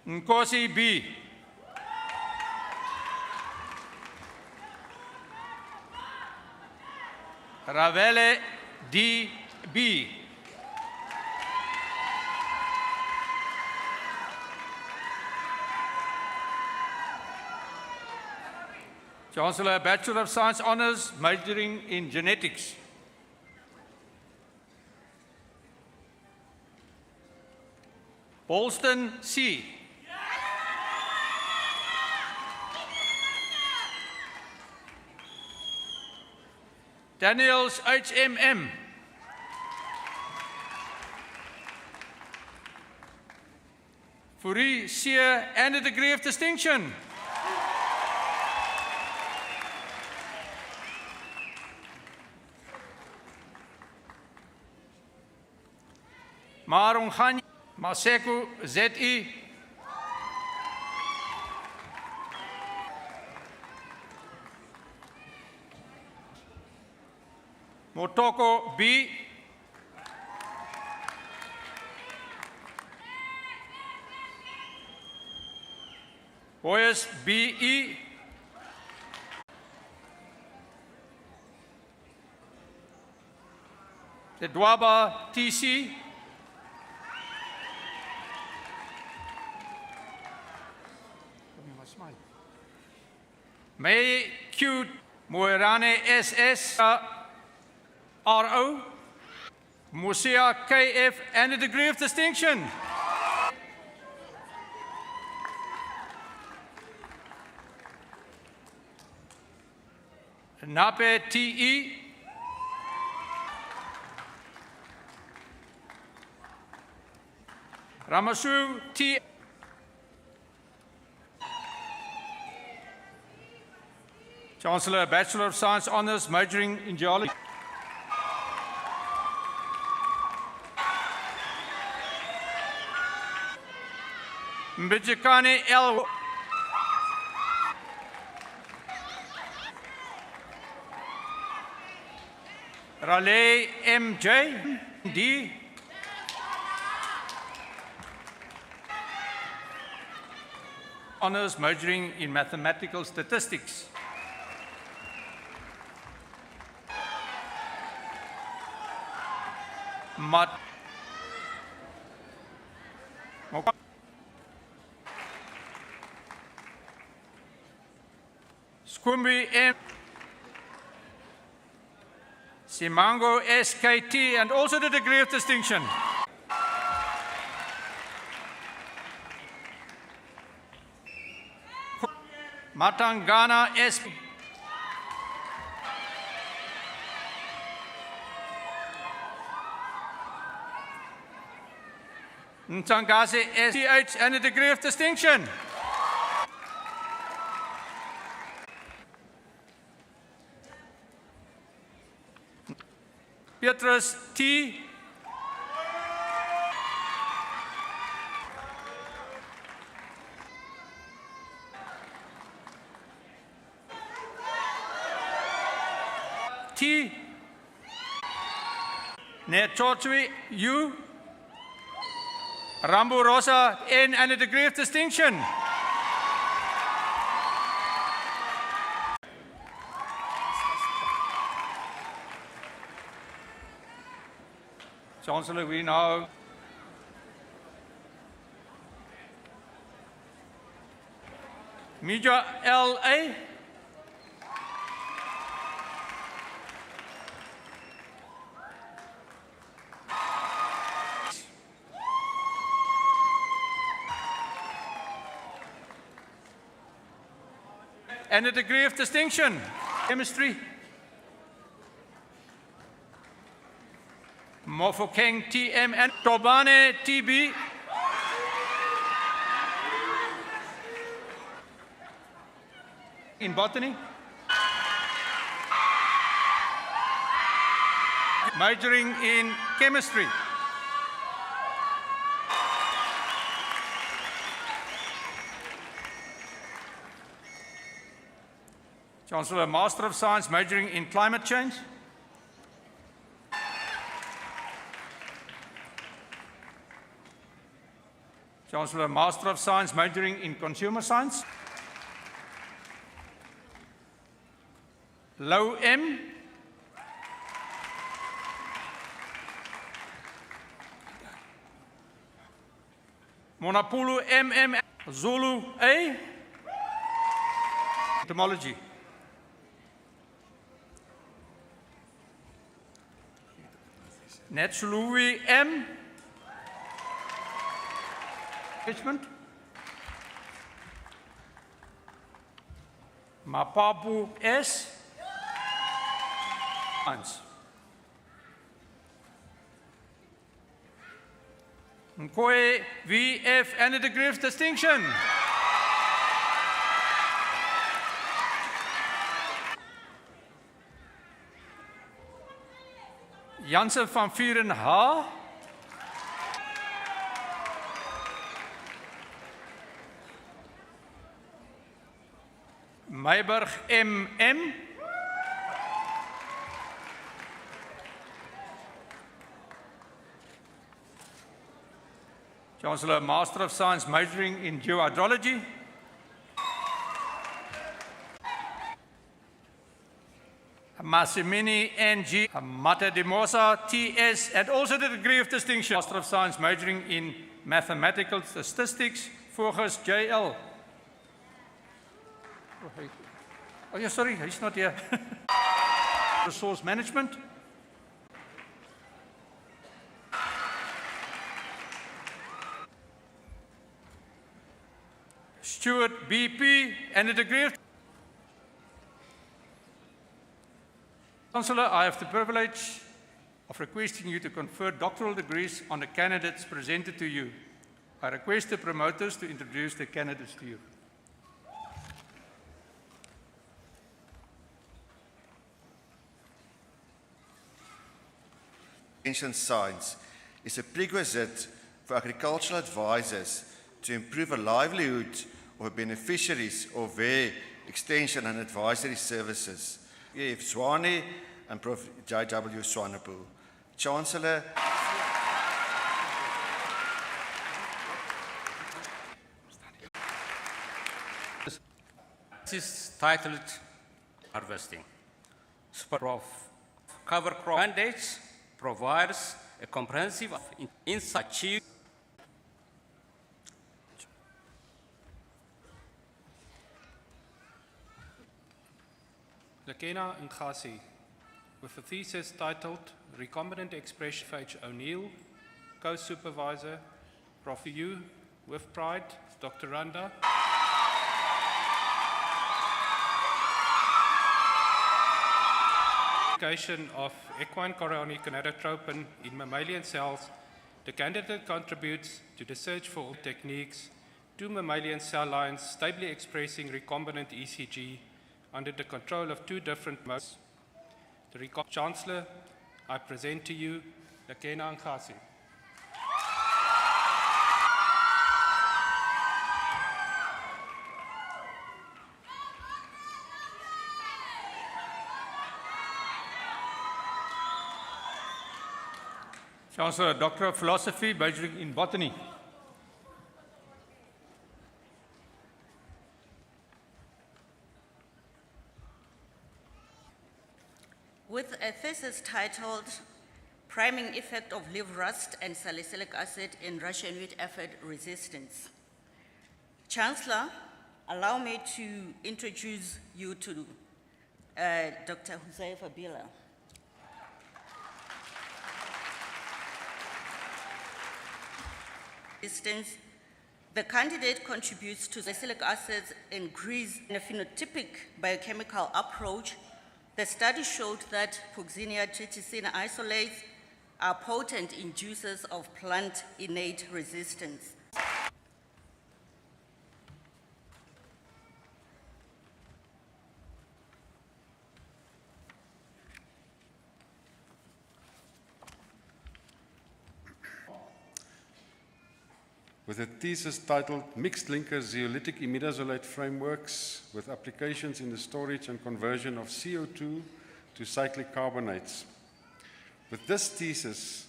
Nkosi B. Ravele DB. Chancellor, Bachelor of Science Honours, majoring in genetics. Bolston C. Daniels HMM. Fourie Seer and a degree of distinction. Marongani Maseku ZI. Motoko B. Boyes BE. Edwaba TC. May Q Moerane SS RO. Musia KF and a degree of distinction. Nape TE. Ramasu T. Chancellor, Bachelor of Science Honours, majoring in geology. Mbijikane L. Raleigh MJ D. Honours, majoring in mathematical statistics. Mat Skumbi M. Simango SKT and also the degree of distinction. Matangana SP. Ntangase STH and a degree of distinction. Petrus T. T. Netotsui U. Rambo Rosa N and a degree of distinction. Chancellor, we now Mija LA. and a degree of distinction. Chemistry. Mofokeng TM and Tobane TB. In botany. Majoring in chemistry. Chancellor, Master of Science majoring in climate change. Chancellor, Master of Science majoring in consumer science. Low M. Monapulu MM. Zulu A. Entomology. Netsului M. Management. Mapapu S. Science. Nkoe VF and a degree of distinction. Jansen van Vieren H. Meiberg MM. Chancellor, Master of Science majoring in geohydrology. Massimini NG Mata de Mosa TS and also the degree of distinction. Master of Science majoring in mathematical statistics. Forgus JL. Oh yeah, sorry, he's not here. Resource management. Stewart BP and a degree of... Chancellor, I have the privilege of requesting you to confer doctoral degrees on the candidates presented to you. I request the promoters to introduce the candidates to you. Extension science is a prerequisite for agricultural advisors to improve the livelihood of beneficiaries of their extension and advisory services. E.F. Swane and Prof. J.W. Swanepoel. Chancellor. This is titled Harvesting. Prof. Cover crop mandates provides a comprehensive insight achieved. Lekena Nkasi, with a thesis titled Recombinant Expression H. O'Neill, Co-Supervisor, Prof. U, with pride, Dr. Randa. Application of equine chorionic gonadotropin in mammalian cells, the candidate contributes to the search for techniques to mammalian cell lines stably expressing recombinant ECG under the control of two different modes. The Chancellor, I present to you Lekena Nkasi. Chancellor, Doctor of Philosophy, majoring in botany. With a thesis titled Priming Effect of Leaf Rust and Salicylic Acid in Russian Wheat Aphid Resistance. Chancellor, allow me to introduce you to Dr. Huzaifa Bila. The candidate contributes to salicylic acids increase in a phenotypic biochemical approach. The study showed that Puxinia triticina isolates are potent inducers of plant innate resistance. With a thesis titled Mixed Linker Zeolitic Imidazolate Frameworks with Applications in the Storage and Conversion of CO2 to Cyclic Carbonates. With this thesis,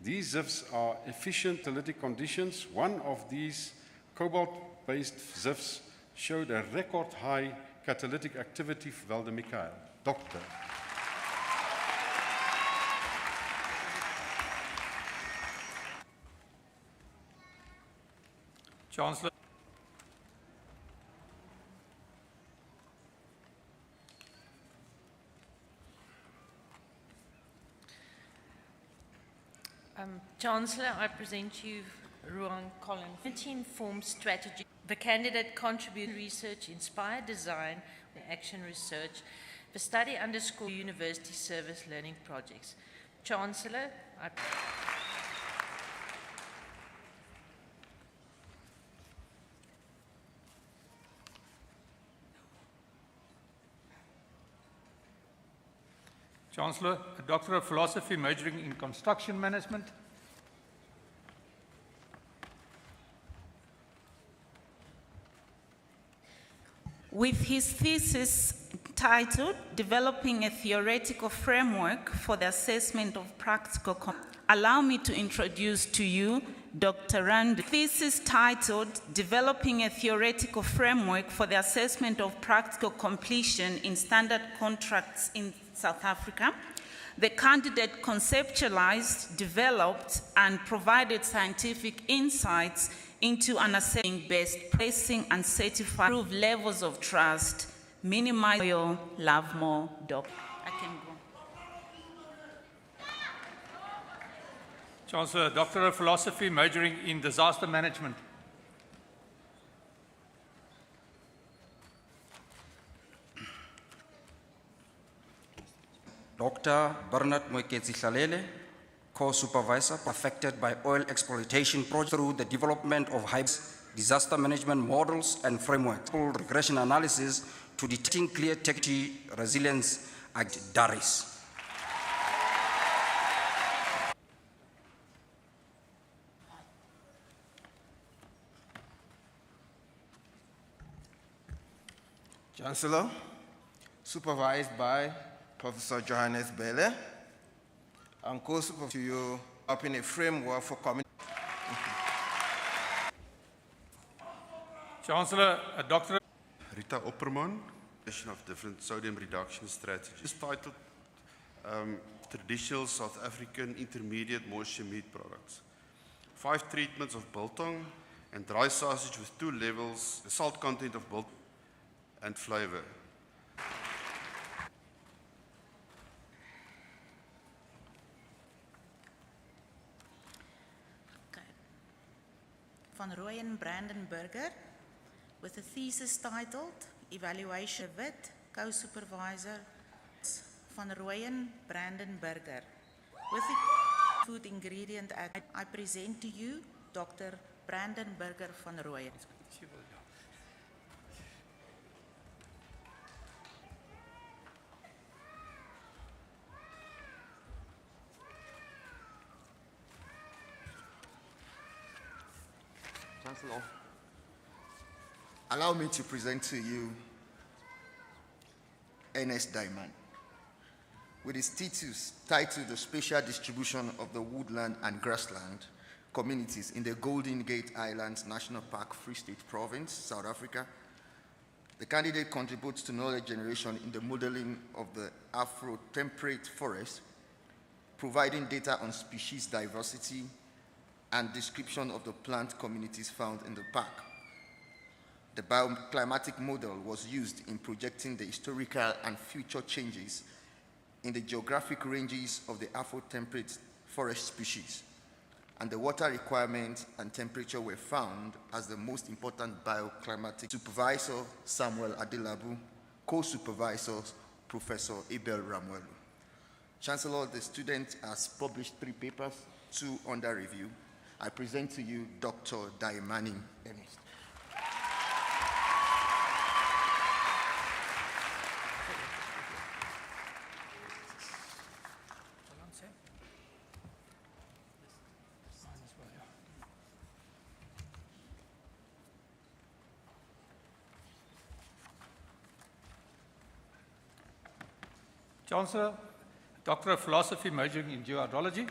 these ZIFs are efficient catalytic conditions. One of these cobalt-based ZIFs showed a record high catalytic activity for Valdemikael. Doctor. Chancellor. Chancellor, I present you Ruan Collins. Team-informed strategy. The candidate contributes research, inspired design, and action research. The study underscores university service learning projects. Chancellor, I... Chancellor, a Doctor of Philosophy majoring in Construction Management. With his thesis titled Developing a Theoretical Framework for the Assessment of Practical allow me to introduce to you Dr. Rand. Thesis titled Developing a Theoretical Framework for the Assessment of Practical Completion in Standard Contracts in South Africa. The candidate conceptualized, developed, and provided scientific insights into an assessing best placing and certifying improve levels of trust, minimize oil, love more, doc. I can go. Chancellor, a Doctor of Philosophy majoring in Disaster Management. Dr. Bernard Moeketsi-Hlalele, co-supervisor, affected by oil exploitation projects through the development of disaster management models and frameworks, regression analysis to detecting clear technology resilience at DARIS. Chancellor, supervised by Professor Johannes Belle, and co-supervisor to you open a framework for community. Chancellor, a Doctor. Rita Opperman, of different sodium reduction strategies. It's titled Traditional South African Intermediate Moisture Meat Products. 5 treatments of biltong and dry sausage with 2 levels, the salt content of biltong and flavor. Van Rooyen Brandenburger with a thesis titled Evaluation Wit, co-supervisor Van Rooyen Brandenburger. With the food ingredient I present to you Dr. Brandenburger van Rooyen. Chancellor, allow me to present to you Ernest Diamond with his thesis titled The Spatial Distribution of the Woodland and Grassland Communities in the Golden Gate Islands National Park, Free State Province, South Africa. The candidate contributes to knowledge generation in the modeling of the Afro-temperate forest, providing data on species diversity and description of the plant communities found in the park. The bioclimatic model was used in projecting the historical and future changes in the geographic ranges of the Afro-temperate forest species. and the water requirements and temperature were found as the most important bioclimatic. Supervisor Samuel Adelabu, co-supervisor Professor Abel Ramuelu. Chancellor, the student has published 3 papers, 2 under review. I present to you Dr. Daimani Ernest. Chancellor, Doctor of Philosophy majoring in geohydrology.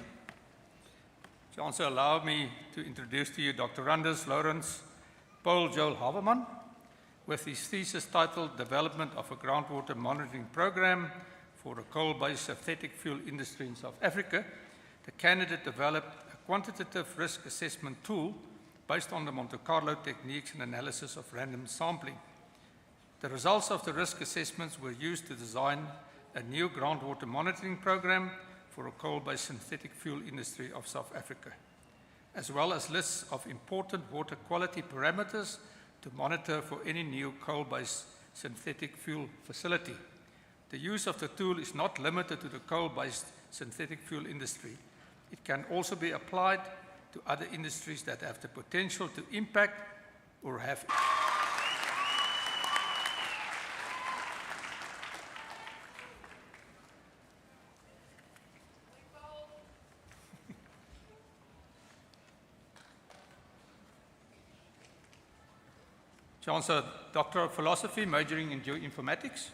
Chancellor, allow me to introduce to you Dr. Randers Lawrence Paul Joel Haverman with his thesis titled Development of a Groundwater Monitoring Program for a Coal-Based Synthetic Fuel Industry in South Africa. The candidate developed a quantitative risk assessment tool based on the Monte Carlo techniques and analysis of random sampling. The results of the risk assessments were used to design a new groundwater monitoring program for a coal-based synthetic fuel industry of South Africa, as well as lists of important water quality parameters to monitor for any new coal-based synthetic fuel facility. The use of the tool is not limited to the coal-based synthetic fuel industry. It can also be applied to other industries that have the potential to impact or have Chancellor, Doctor of Philosophy, majoring in geoinformatics.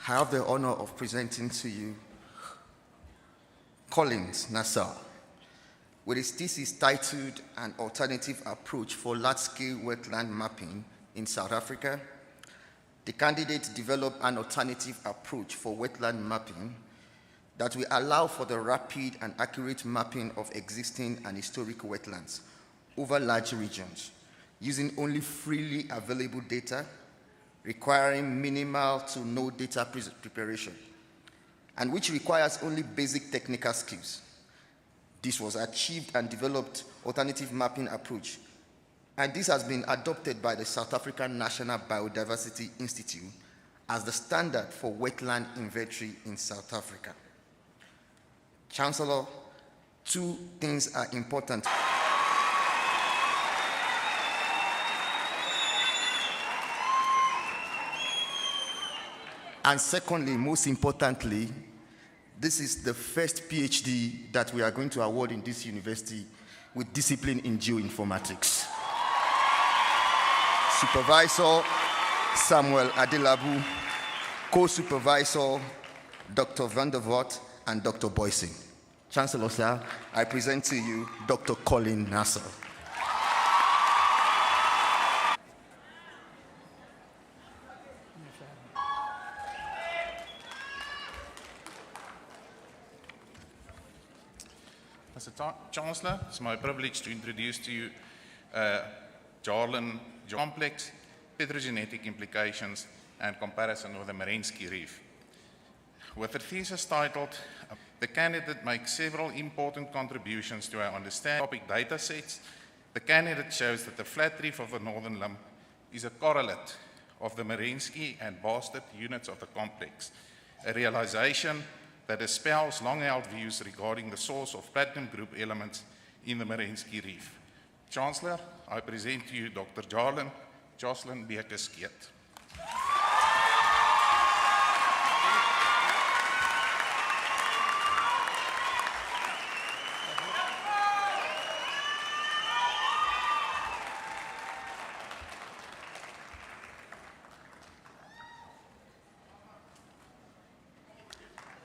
I have the honor of presenting to you Collins Nassau with his thesis titled An Alternative Approach for Large-Scale Wetland Mapping in South Africa. The candidate developed an alternative approach for wetland mapping that will allow for the rapid and accurate mapping of existing and historic wetlands over large regions, using only freely available data, requiring minimal to no data preparation, and which requires only basic technical skills. This was achieved and developed alternative mapping approach, and this has been adopted by the South African National Biodiversity Institute as the standard for wetland inventory in South Africa. Chancellor, 2 things are important. And secondly, most importantly, this is the first PhD that we are going to award in this university with discipline in geoinformatics. Supervisor Samuel Adelabu, co-supervisor Dr. Van der Voort and Dr. Boysen. Chancellor, sir, I present to you Dr. Colin Nassau. Mr. Chancellor, it's my privilege to introduce to you Jarlin complex petrogenetic implications and comparison with the Marinsky Reef. With a thesis titled, the candidate makes several important contributions to our understanding of topic data sets. The candidate shows that the flat reef of the northern limb is a correlate of the Marinsky and Bastard units of the complex, a realization that dispels long-held views regarding the source of platinum group elements in the Marinsky Reef. Chancellor, I present to you Dr. Jarlin Jocelyn Beker-Skeet.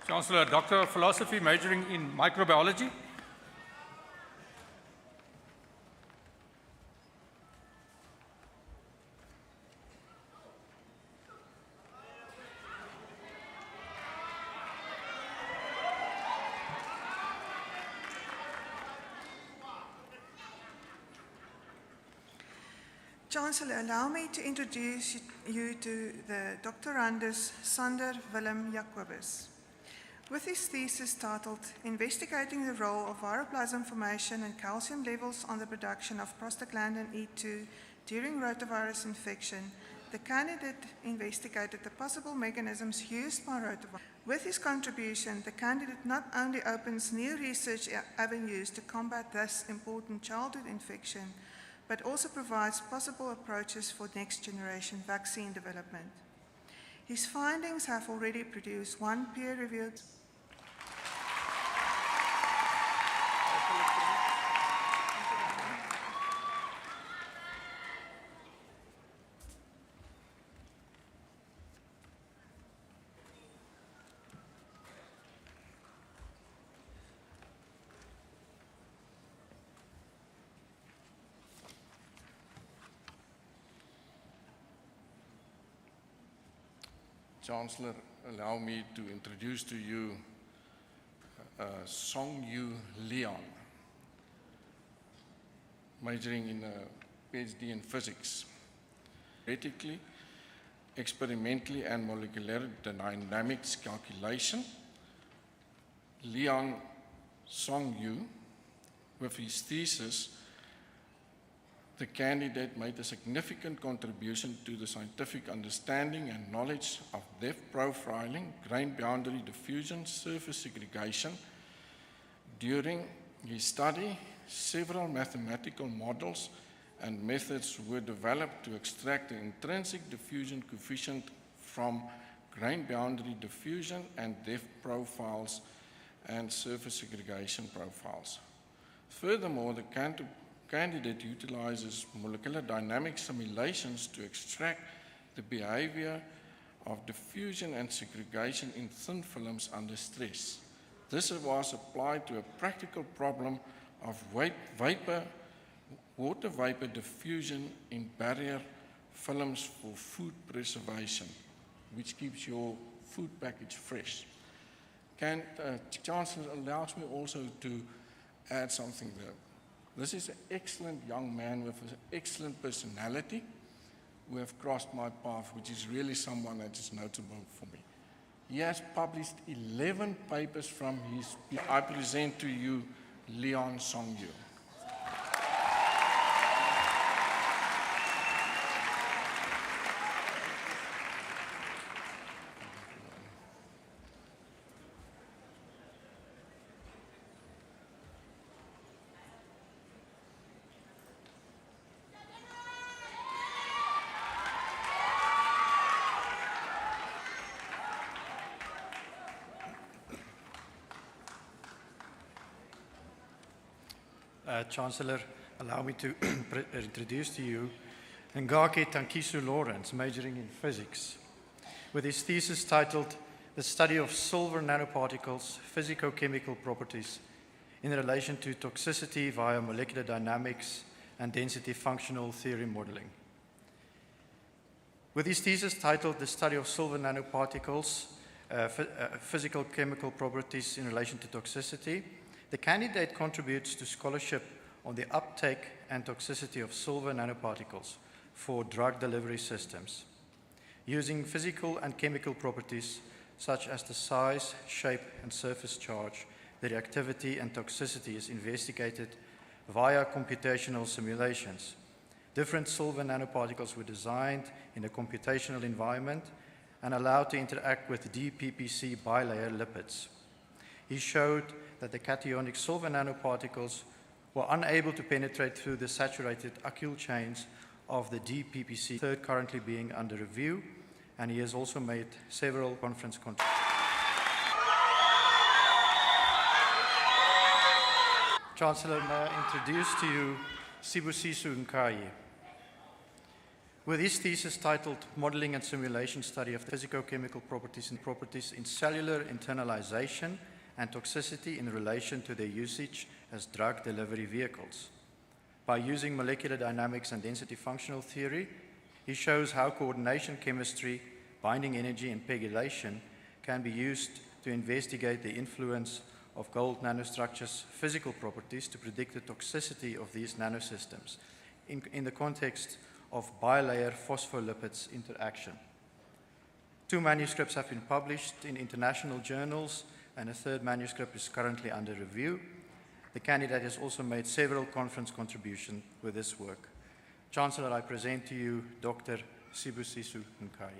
Chancellor, Doctor of Philosophy, majoring in microbiology. Chancellor, allow me to introduce you to the doctorandus Sander Willem Jacobus. With his thesis titled Investigating the Role of Viroplasm Formation and Calcium Levels on the Production of Prostaglandin E2 during rotavirus infection, the candidate investigated the possible mechanisms used by rotavirus. With his contribution, the candidate not only opens new research avenues to combat this important childhood infection, but also provides possible approaches for next-generation vaccine development. His findings have already produced one peer-reviewed Chancellor, allow me to introduce to you Song Yu Leon, majoring in a PhD in physics. Theoretically, experimentally, and molecular dynamics calculation. Leon Song Yu, with his thesis, the candidate made a significant contribution to the scientific understanding and knowledge of depth profiling, grain boundary diffusion, surface segregation. During his study, several mathematical models and methods were developed to extract the intrinsic diffusion coefficient from grain boundary diffusion and depth profiles and surface segregation profiles. Furthermore, the candidate utilizes molecular dynamic simulations to extract the behavior of diffusion and segregation in thin films under stress. This was applied to a practical problem of water vapor diffusion in barrier films for food preservation, which keeps your food package fresh. Chancellor allows me also to add something there. This is an excellent young man with an excellent personality who have crossed my path, which is really someone that is notable for me. He has published 11 papers from his. I present to you Leon Song Yu. Chancellor, allow me to introduce to you Ngake Tankiso Lawrence, majoring in physics, with his thesis titled The Study of Silver Nanoparticles, Physicochemical Properties in Relation to Toxicity via Molecular Dynamics and Density Functional Theory Modeling. With his thesis titled The Study of Silver Nanoparticles, Physicochemical Properties in Relation to Toxicity, the candidate contributes to scholarship on the uptake and toxicity of silver nanoparticles for drug delivery systems. Using physical and chemical properties such as the size, shape, and surface charge, the reactivity and toxicity is investigated via computational simulations. Different silver nanoparticles were designed in a computational environment and allowed to interact with DPPC bilayer lipids. He showed that the cationic silver nanoparticles were unable to penetrate through the saturated acyl chains of the DPPC, third currently being under review, and he has also made several conference contributions. Chancellor, may I introduce to you Sibusiso Nkayi. With his thesis titled Modeling and Simulation Study of Physicochemical Properties in Cellular Internalization and Toxicity in Relation to their usage as drug delivery vehicles. By using molecular dynamics and density functional theory, he shows how coordination chemistry, binding energy, and pegylation can be used to investigate the influence of gold nanostructures' physical properties to predict the toxicity of these nanosystems in the context of bilayer phospholipids interaction. 2 manuscripts have been published in international journals, and a 3rd manuscript is currently under review. The candidate has also made several conference contributions with this work. Chancellor, I present to you Dr. Sibusiso Nkai.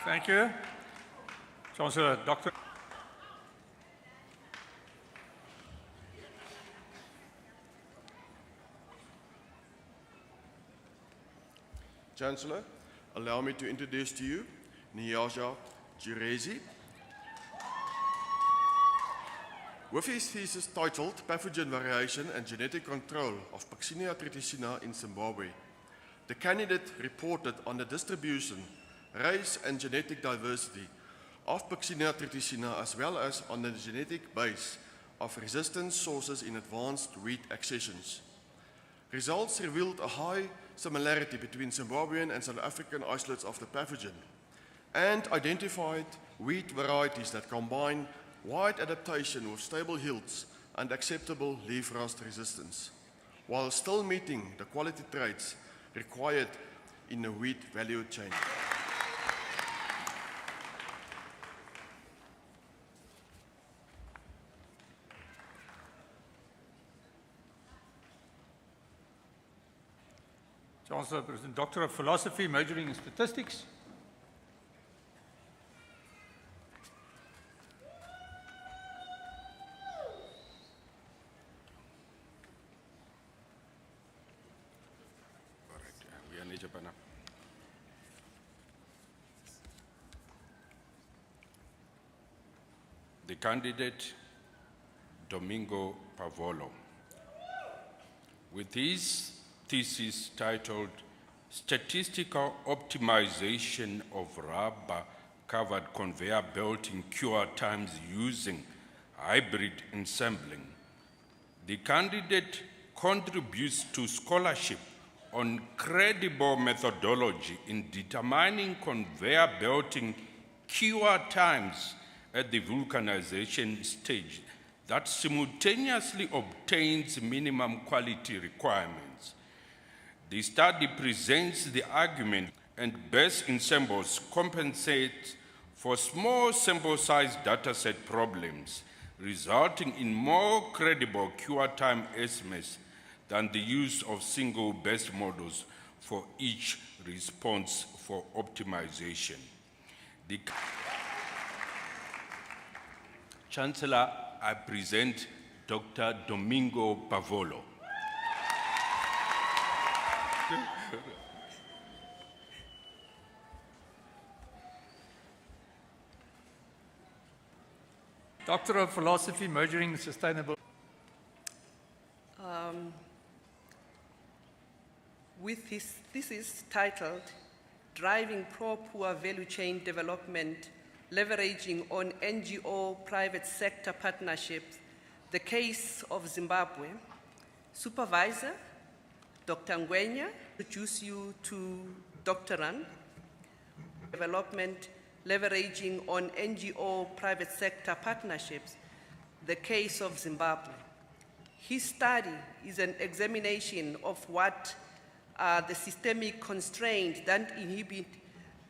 Thank you. Chancellor, Dr. Chancellor, allow me to introduce to you Nyaja Jirezi. With his thesis titled Pathogen Variation and Genetic Control of Puccinia triticina in Zimbabwe, the candidate reported on the distribution, race and genetic diversity of Puccinia triticina, as well as on the genetic base of resistance sources in advanced wheat accessions. Results revealed a high similarity between Zimbabwean and South African isolates of the pathogen, and identified wheat varieties that combine wide adaptation with stable yields and acceptable leaf rust resistance, while still meeting the quality traits required in the wheat value chain. Chancellor, President, Doctor of Philosophy, majoring in statistics. The candidate, Domingo Pavolo, with his thesis titled Statistical Optimization of Rubber-Covered Conveyor Belting Cure Times Using Hybrid Ensembling. The candidate contributes to scholarship on credible methodology in determining conveyor belting cure times at the vulcanization stage that simultaneously obtains minimum quality requirements. The study presents the argument and best ensembles compensate for small sample size dataset problems, resulting in more credible cure time estimates than the use of single best models for each response for optimization. Chancellor, I present Dr. Domingo Pavolo. Doctor of Philosophy, majoring in sustainable. With his thesis titled Driving Pro-Poor Value Chain Development, Leveraging on NGO Private Sector Partnerships, the Case of Zimbabwe, Supervisor, Dr. Ngwenya, introduce you to Dr. Rand, Development, Leveraging on NGO Private Sector Partnerships, the Case of Zimbabwe. His study is an examination of what are the systemic constraints that inhibit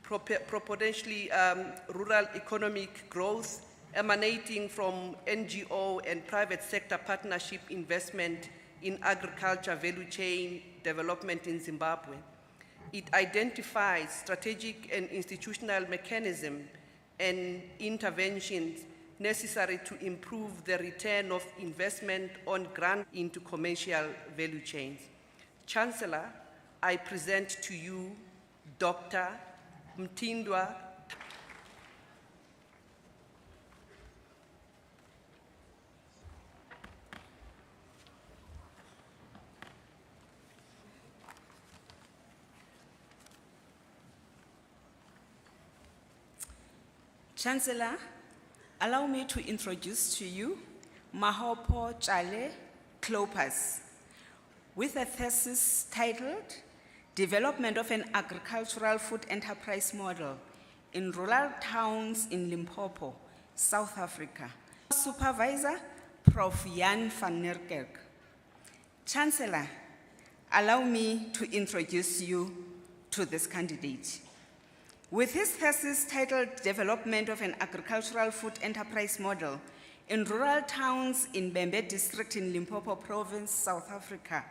proportionally rural economic growth emanating from NGO and private sector partnership investment in agriculture value chain development in Zimbabwe. It identifies strategic and institutional mechanisms and interventions necessary to improve the return of investment on grant into commercial value chains. Chancellor, I present to you Dr. Mtindwa. Chancellor, Allow me to introduce to you Mahopo Chale Klopas with a thesis titled Development of an Agricultural Food Enterprise Model in Rural Towns in Limpopo, South Africa. Supervisor, Prof. Jan van Niekerk. Chancellor, allow me to introduce you to this candidate. With his thesis titled Development of an Agricultural Food Enterprise Model in Rural Towns in Bembe District in Limpopo Province, South Africa,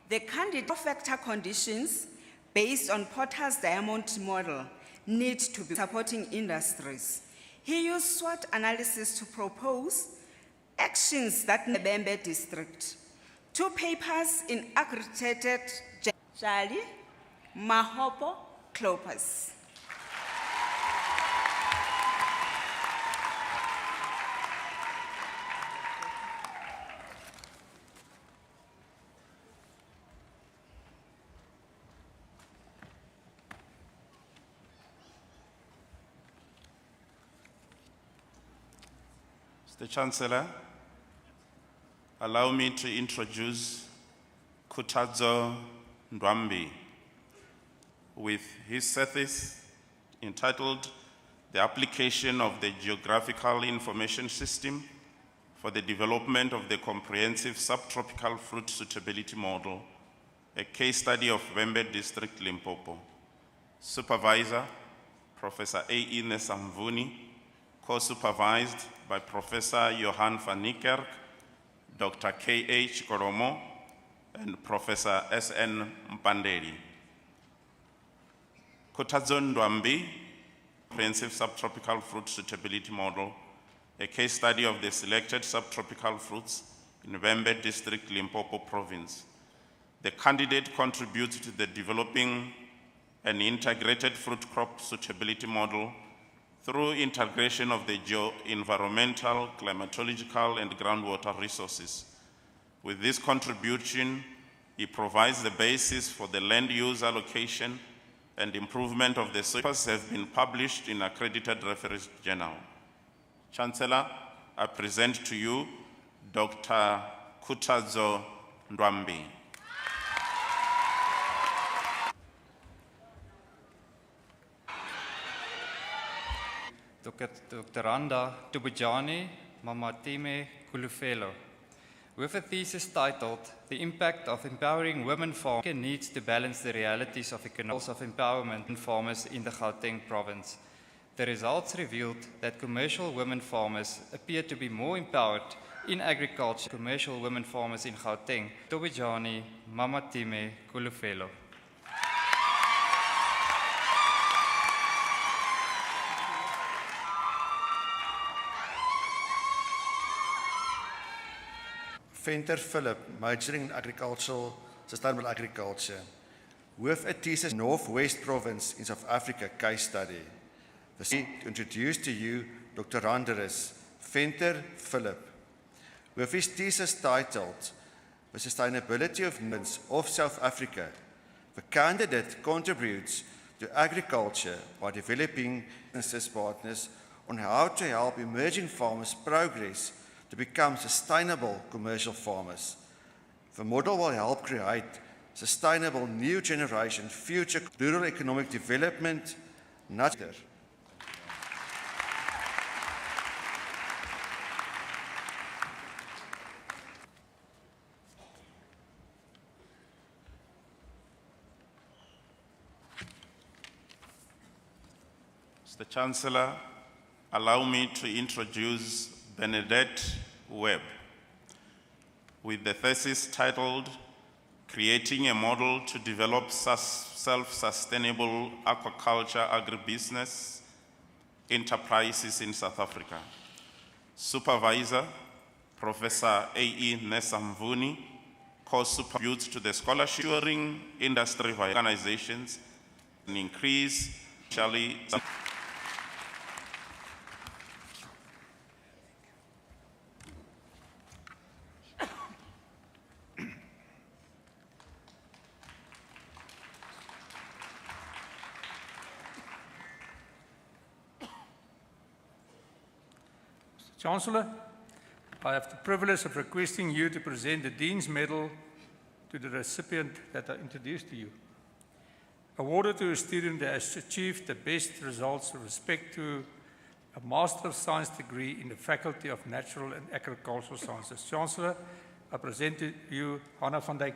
the candidate factor conditions based on Porter's Diamond model need to be supporting industries. He used SWOT analysis to propose actions that in the Bembe District. 2 papers in accredited Jali, Mahopo, Klopas. Mr. Chancellor, allow me to introduce Khutadzo Ndwambi with his thesis entitled The Application of the Geographical Information System for the Development of the Comprehensive Subtropical Fruit Suitability Model, a case study of Bembe District, Limpopo. Supervisor, Professor A.E. Nesamvuni, co-supervised by Professor Johan van Niekerk, Dr. K.H. Koromo, and Professor S.N. Mpandeli. Khutadzo Ndwambi, Comprehensive Subtropical Fruit Suitability Model, a case study of the selected subtropical fruits in Bembe District, Limpopo Province. The candidate contributes to the developing an integrated fruit crop suitability model through integration of the geo-environmental, climatological, and groundwater resources. With this contribution, he provides the basis for the land use allocation and improvement of the papers have been published in accredited reference journal. Chancellor, I present to you Dr. Khutadzo Ndwambi. Dr. Randa Tubujani Mamatime Kulufelo, with a thesis titled The Impact of Empowering Women Farmers Needs to Balance the Realities of Economics of Empowerment in Farmers in the Gauteng province. The results revealed that commercial women farmers appear to be more empowered in agriculture. Commercial women farmers in Gauteng, Tubujani Mamatime Kulufelo. Venter Philip, majoring in sustainable agriculture, with a thesis Northwest Province in South Africa case study. To introduce to you Dr. Randerus Venter Philip, with his thesis titled The Sustainability of Movements of South Africa. The candidate contributes to agriculture by developing business partners on how to help emerging farmers progress to become sustainable commercial farmers. The model will help create sustainable new generation future rural economic development, nurture. Mr. Chancellor, allow me to introduce Benedette Webb with the thesis titled Creating a Model to Develop Self-Sustainable Aquaculture Agribusiness Enterprises in South Africa. Supervisor, Professor A.E. Nesamvuni, co-supervisors to the scholarship ensuring industry organizations and increase Chancellor, I have the privilege of requesting you to present the Dean's Medal to the recipient that I introduced to you. Awarded to a student that has achieved the best results with respect to a Master of Science degree in the Faculty of Natural and Agricultural Sciences. Chancellor, I present to you Hannah van Dijk.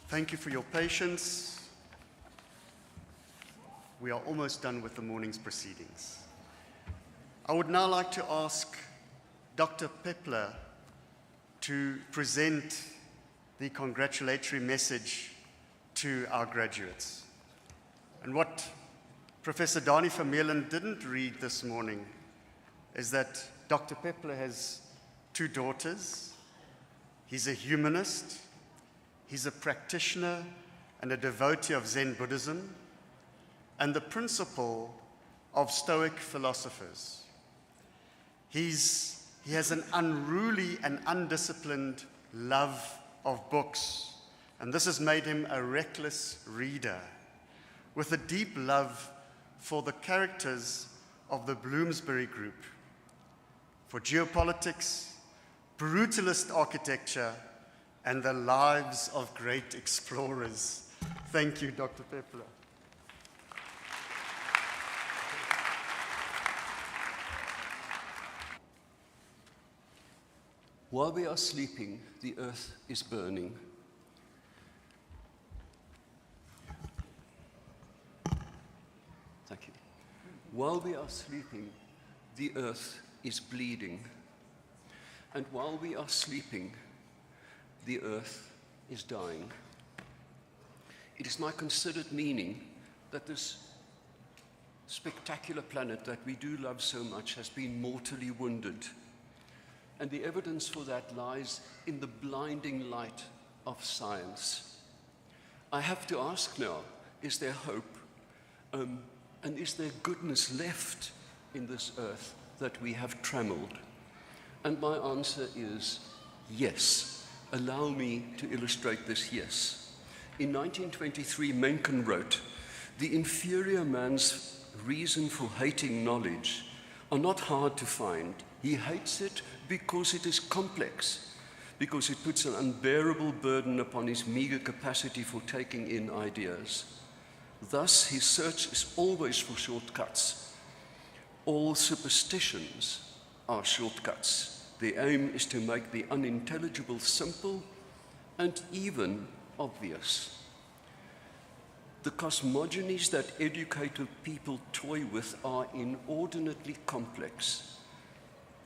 Thank you for your patience. We are almost done with the morning's proceedings. I would now like to ask Dr. Peppler to present the congratulatory message to our graduates. And what Professor Dani van Meulen didn't read this morning is that Dr. Peppler has 2 daughters. He's a humanist. He's a practitioner and a devotee of Zen Buddhism and the principle of Stoic philosophers. He has an unruly and undisciplined love of books, and this has made him a reckless reader with a deep love for the characters of the Bloomsbury Group, for geopolitics, brutalist architecture, and the lives of great explorers. Thank you, Dr. Peppler. While we are sleeping, the earth is burning. Thank you. While we are sleeping, the earth is bleeding. And while we are sleeping, the earth is dying. It is my considered meaning that this spectacular planet that we do love so much has been mortally wounded. And the evidence for that lies in the blinding light of science. I have to ask now, is there hope? And is there goodness left in this earth that we have trammeled? And my answer is yes. Allow me to illustrate this yes. In 1923, Mencken wrote, "The inferior man's reason for hating knowledge are not hard to find. He hates it because it is complex, because it puts an unbearable burden upon his meager capacity for taking in ideas. Thus, his search is always for shortcuts. All superstitions are shortcuts. The aim is to make the unintelligible simple and even obvious. The cosmogonies that educated people toy with are inordinately complex.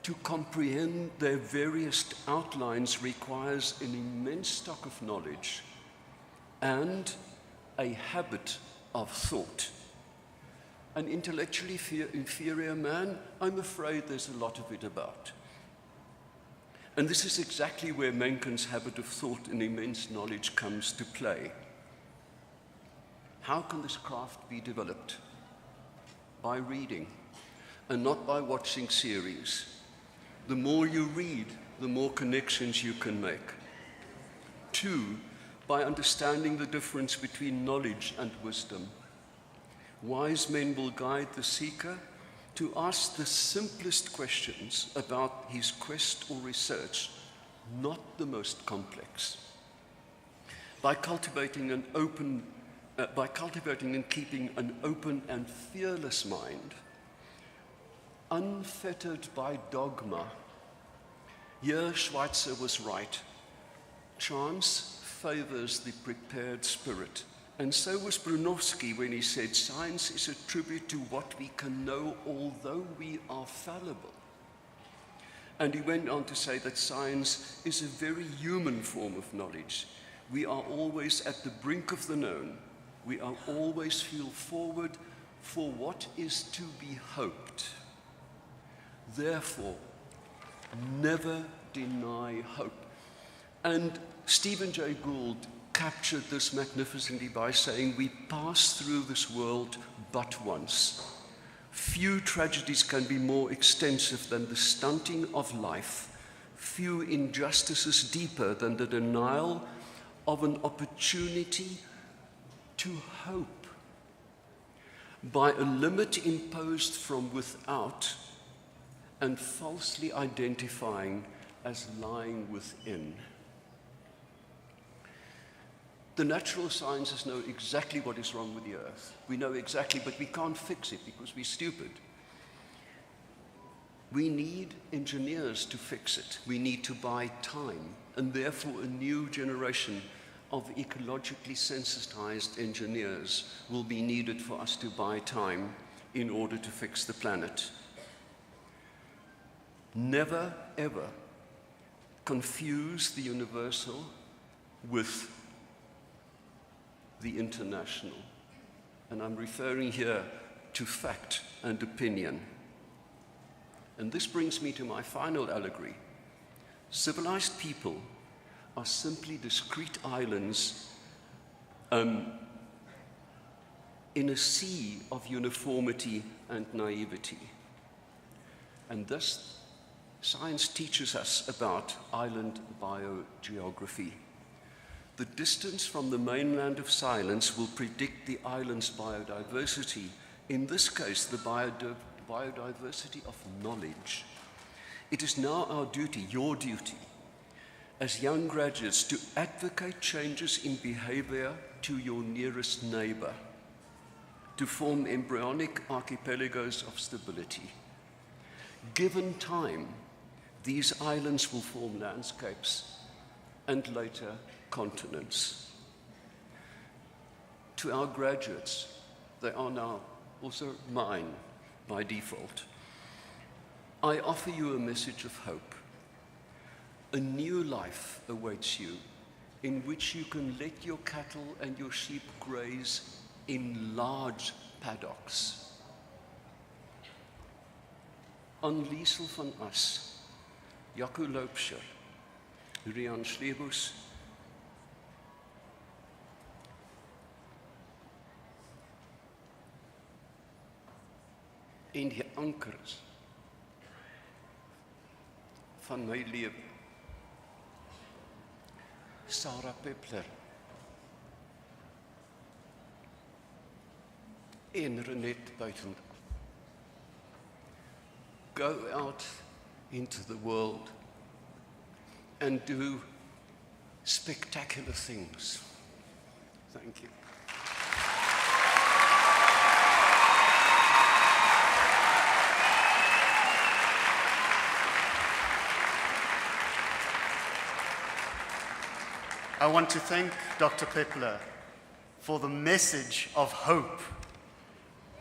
To comprehend their various outlines requires an immense stock of knowledge and a habit of thought. An intellectually inferior man, I'm afraid there's a lot of it about. And this is exactly where Mencken's habit of thought and immense knowledge comes to play. How can this craft be developed? By reading, and not by watching series. The more you read, the more connections you can make. 2, by understanding the difference between knowledge and wisdom. Wise men will guide the seeker to ask the simplest questions about his quest or research, not the most complex. By cultivating and keeping an open and fearless mind, unfettered by dogma. Here, Schweitzer was right. Chance favors the prepared spirit. And so was Brunowski when he said, science is a tribute to what we can know, although we are fallible. And he went on to say that science is a very human form of knowledge. We are always at the brink of the known. We are always feel forward for what is to be hoped. Therefore, Never deny hope. And Stephen Jay Gould captured this magnificently by saying, we pass through this world but once. Few tragedies can be more extensive than the stunting of life. Few injustices deeper than the denial of an opportunity to hope by a limit imposed from without and falsely identifying as lying within. The natural sciences know exactly what is wrong with the earth. We know exactly, but we can't fix it because we're stupid. We need engineers to fix it. We need to buy time, and therefore a new generation of ecologically sensitized engineers will be needed for us to buy time in order to fix the planet. Never, ever confuse the universal with the international. And I'm referring here to fact and opinion. And this brings me to my final allegory. Civilized people are simply discrete islands in a sea of uniformity and naivety. And thus, science teaches us about island biogeography. The distance from the mainland of silence will predict the island's biodiversity. In this case, the biodiversity of knowledge. It is now our duty, your duty, as young graduates to advocate changes in behavior to your nearest neighbor, to form embryonic archipelagos of stability. Given time, these islands will form landscapes and later continents. To our graduates, they are now also mine by default. I offer you a message of hope. A new life awaits you in which you can let your cattle and your sheep graze in large paddocks. Aan Liesel van As, Jaco Loupsher, Rian Schlebus, en die ankers van my lewe. Sarah Peppler en Renette Buitendorp. Go out into the world and do spectacular things. Thank you. I want to thank Dr. Peppler for the message of hope.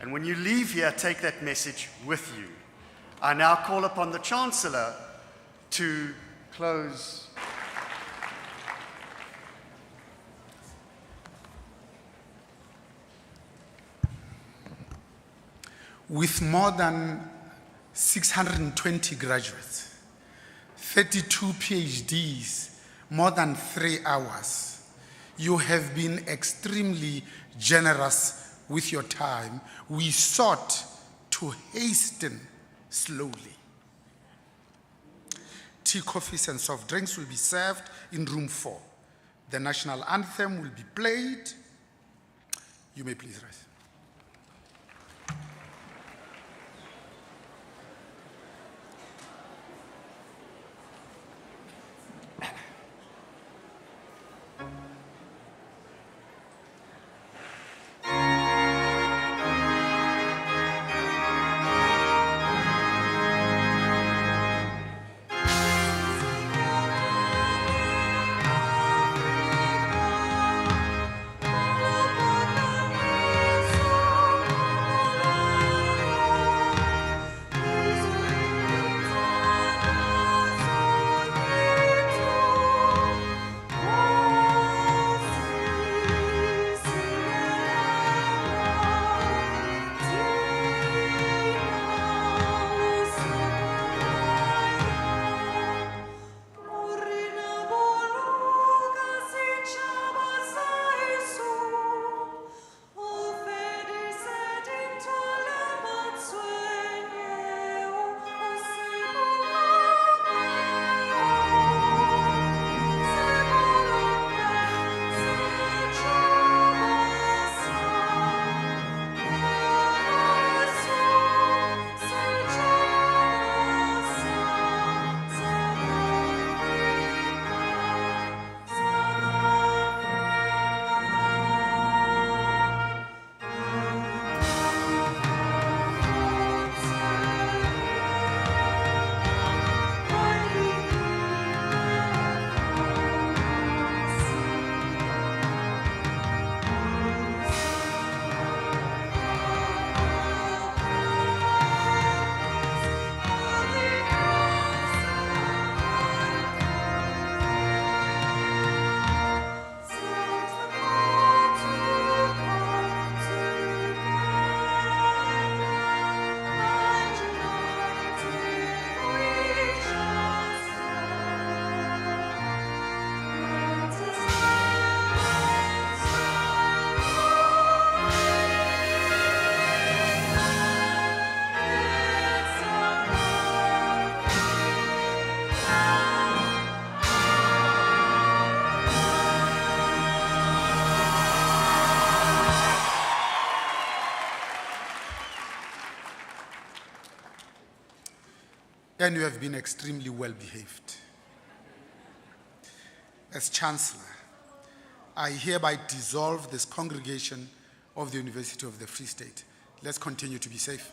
And when you leave here, take that message with you. I now call upon the Chancellor to close. With more than 620 graduates, 32 PhDs, more than 3 hours. You have been extremely generous with your time. We sought to hasten slowly. Tea, coffees, and soft drinks will be served in room 4. The national anthem will be played. You may please rise. and you have been extremely well behaved. As Chancellor, I hereby dissolve this congregation of the University of the Free State. Let's continue to be safe.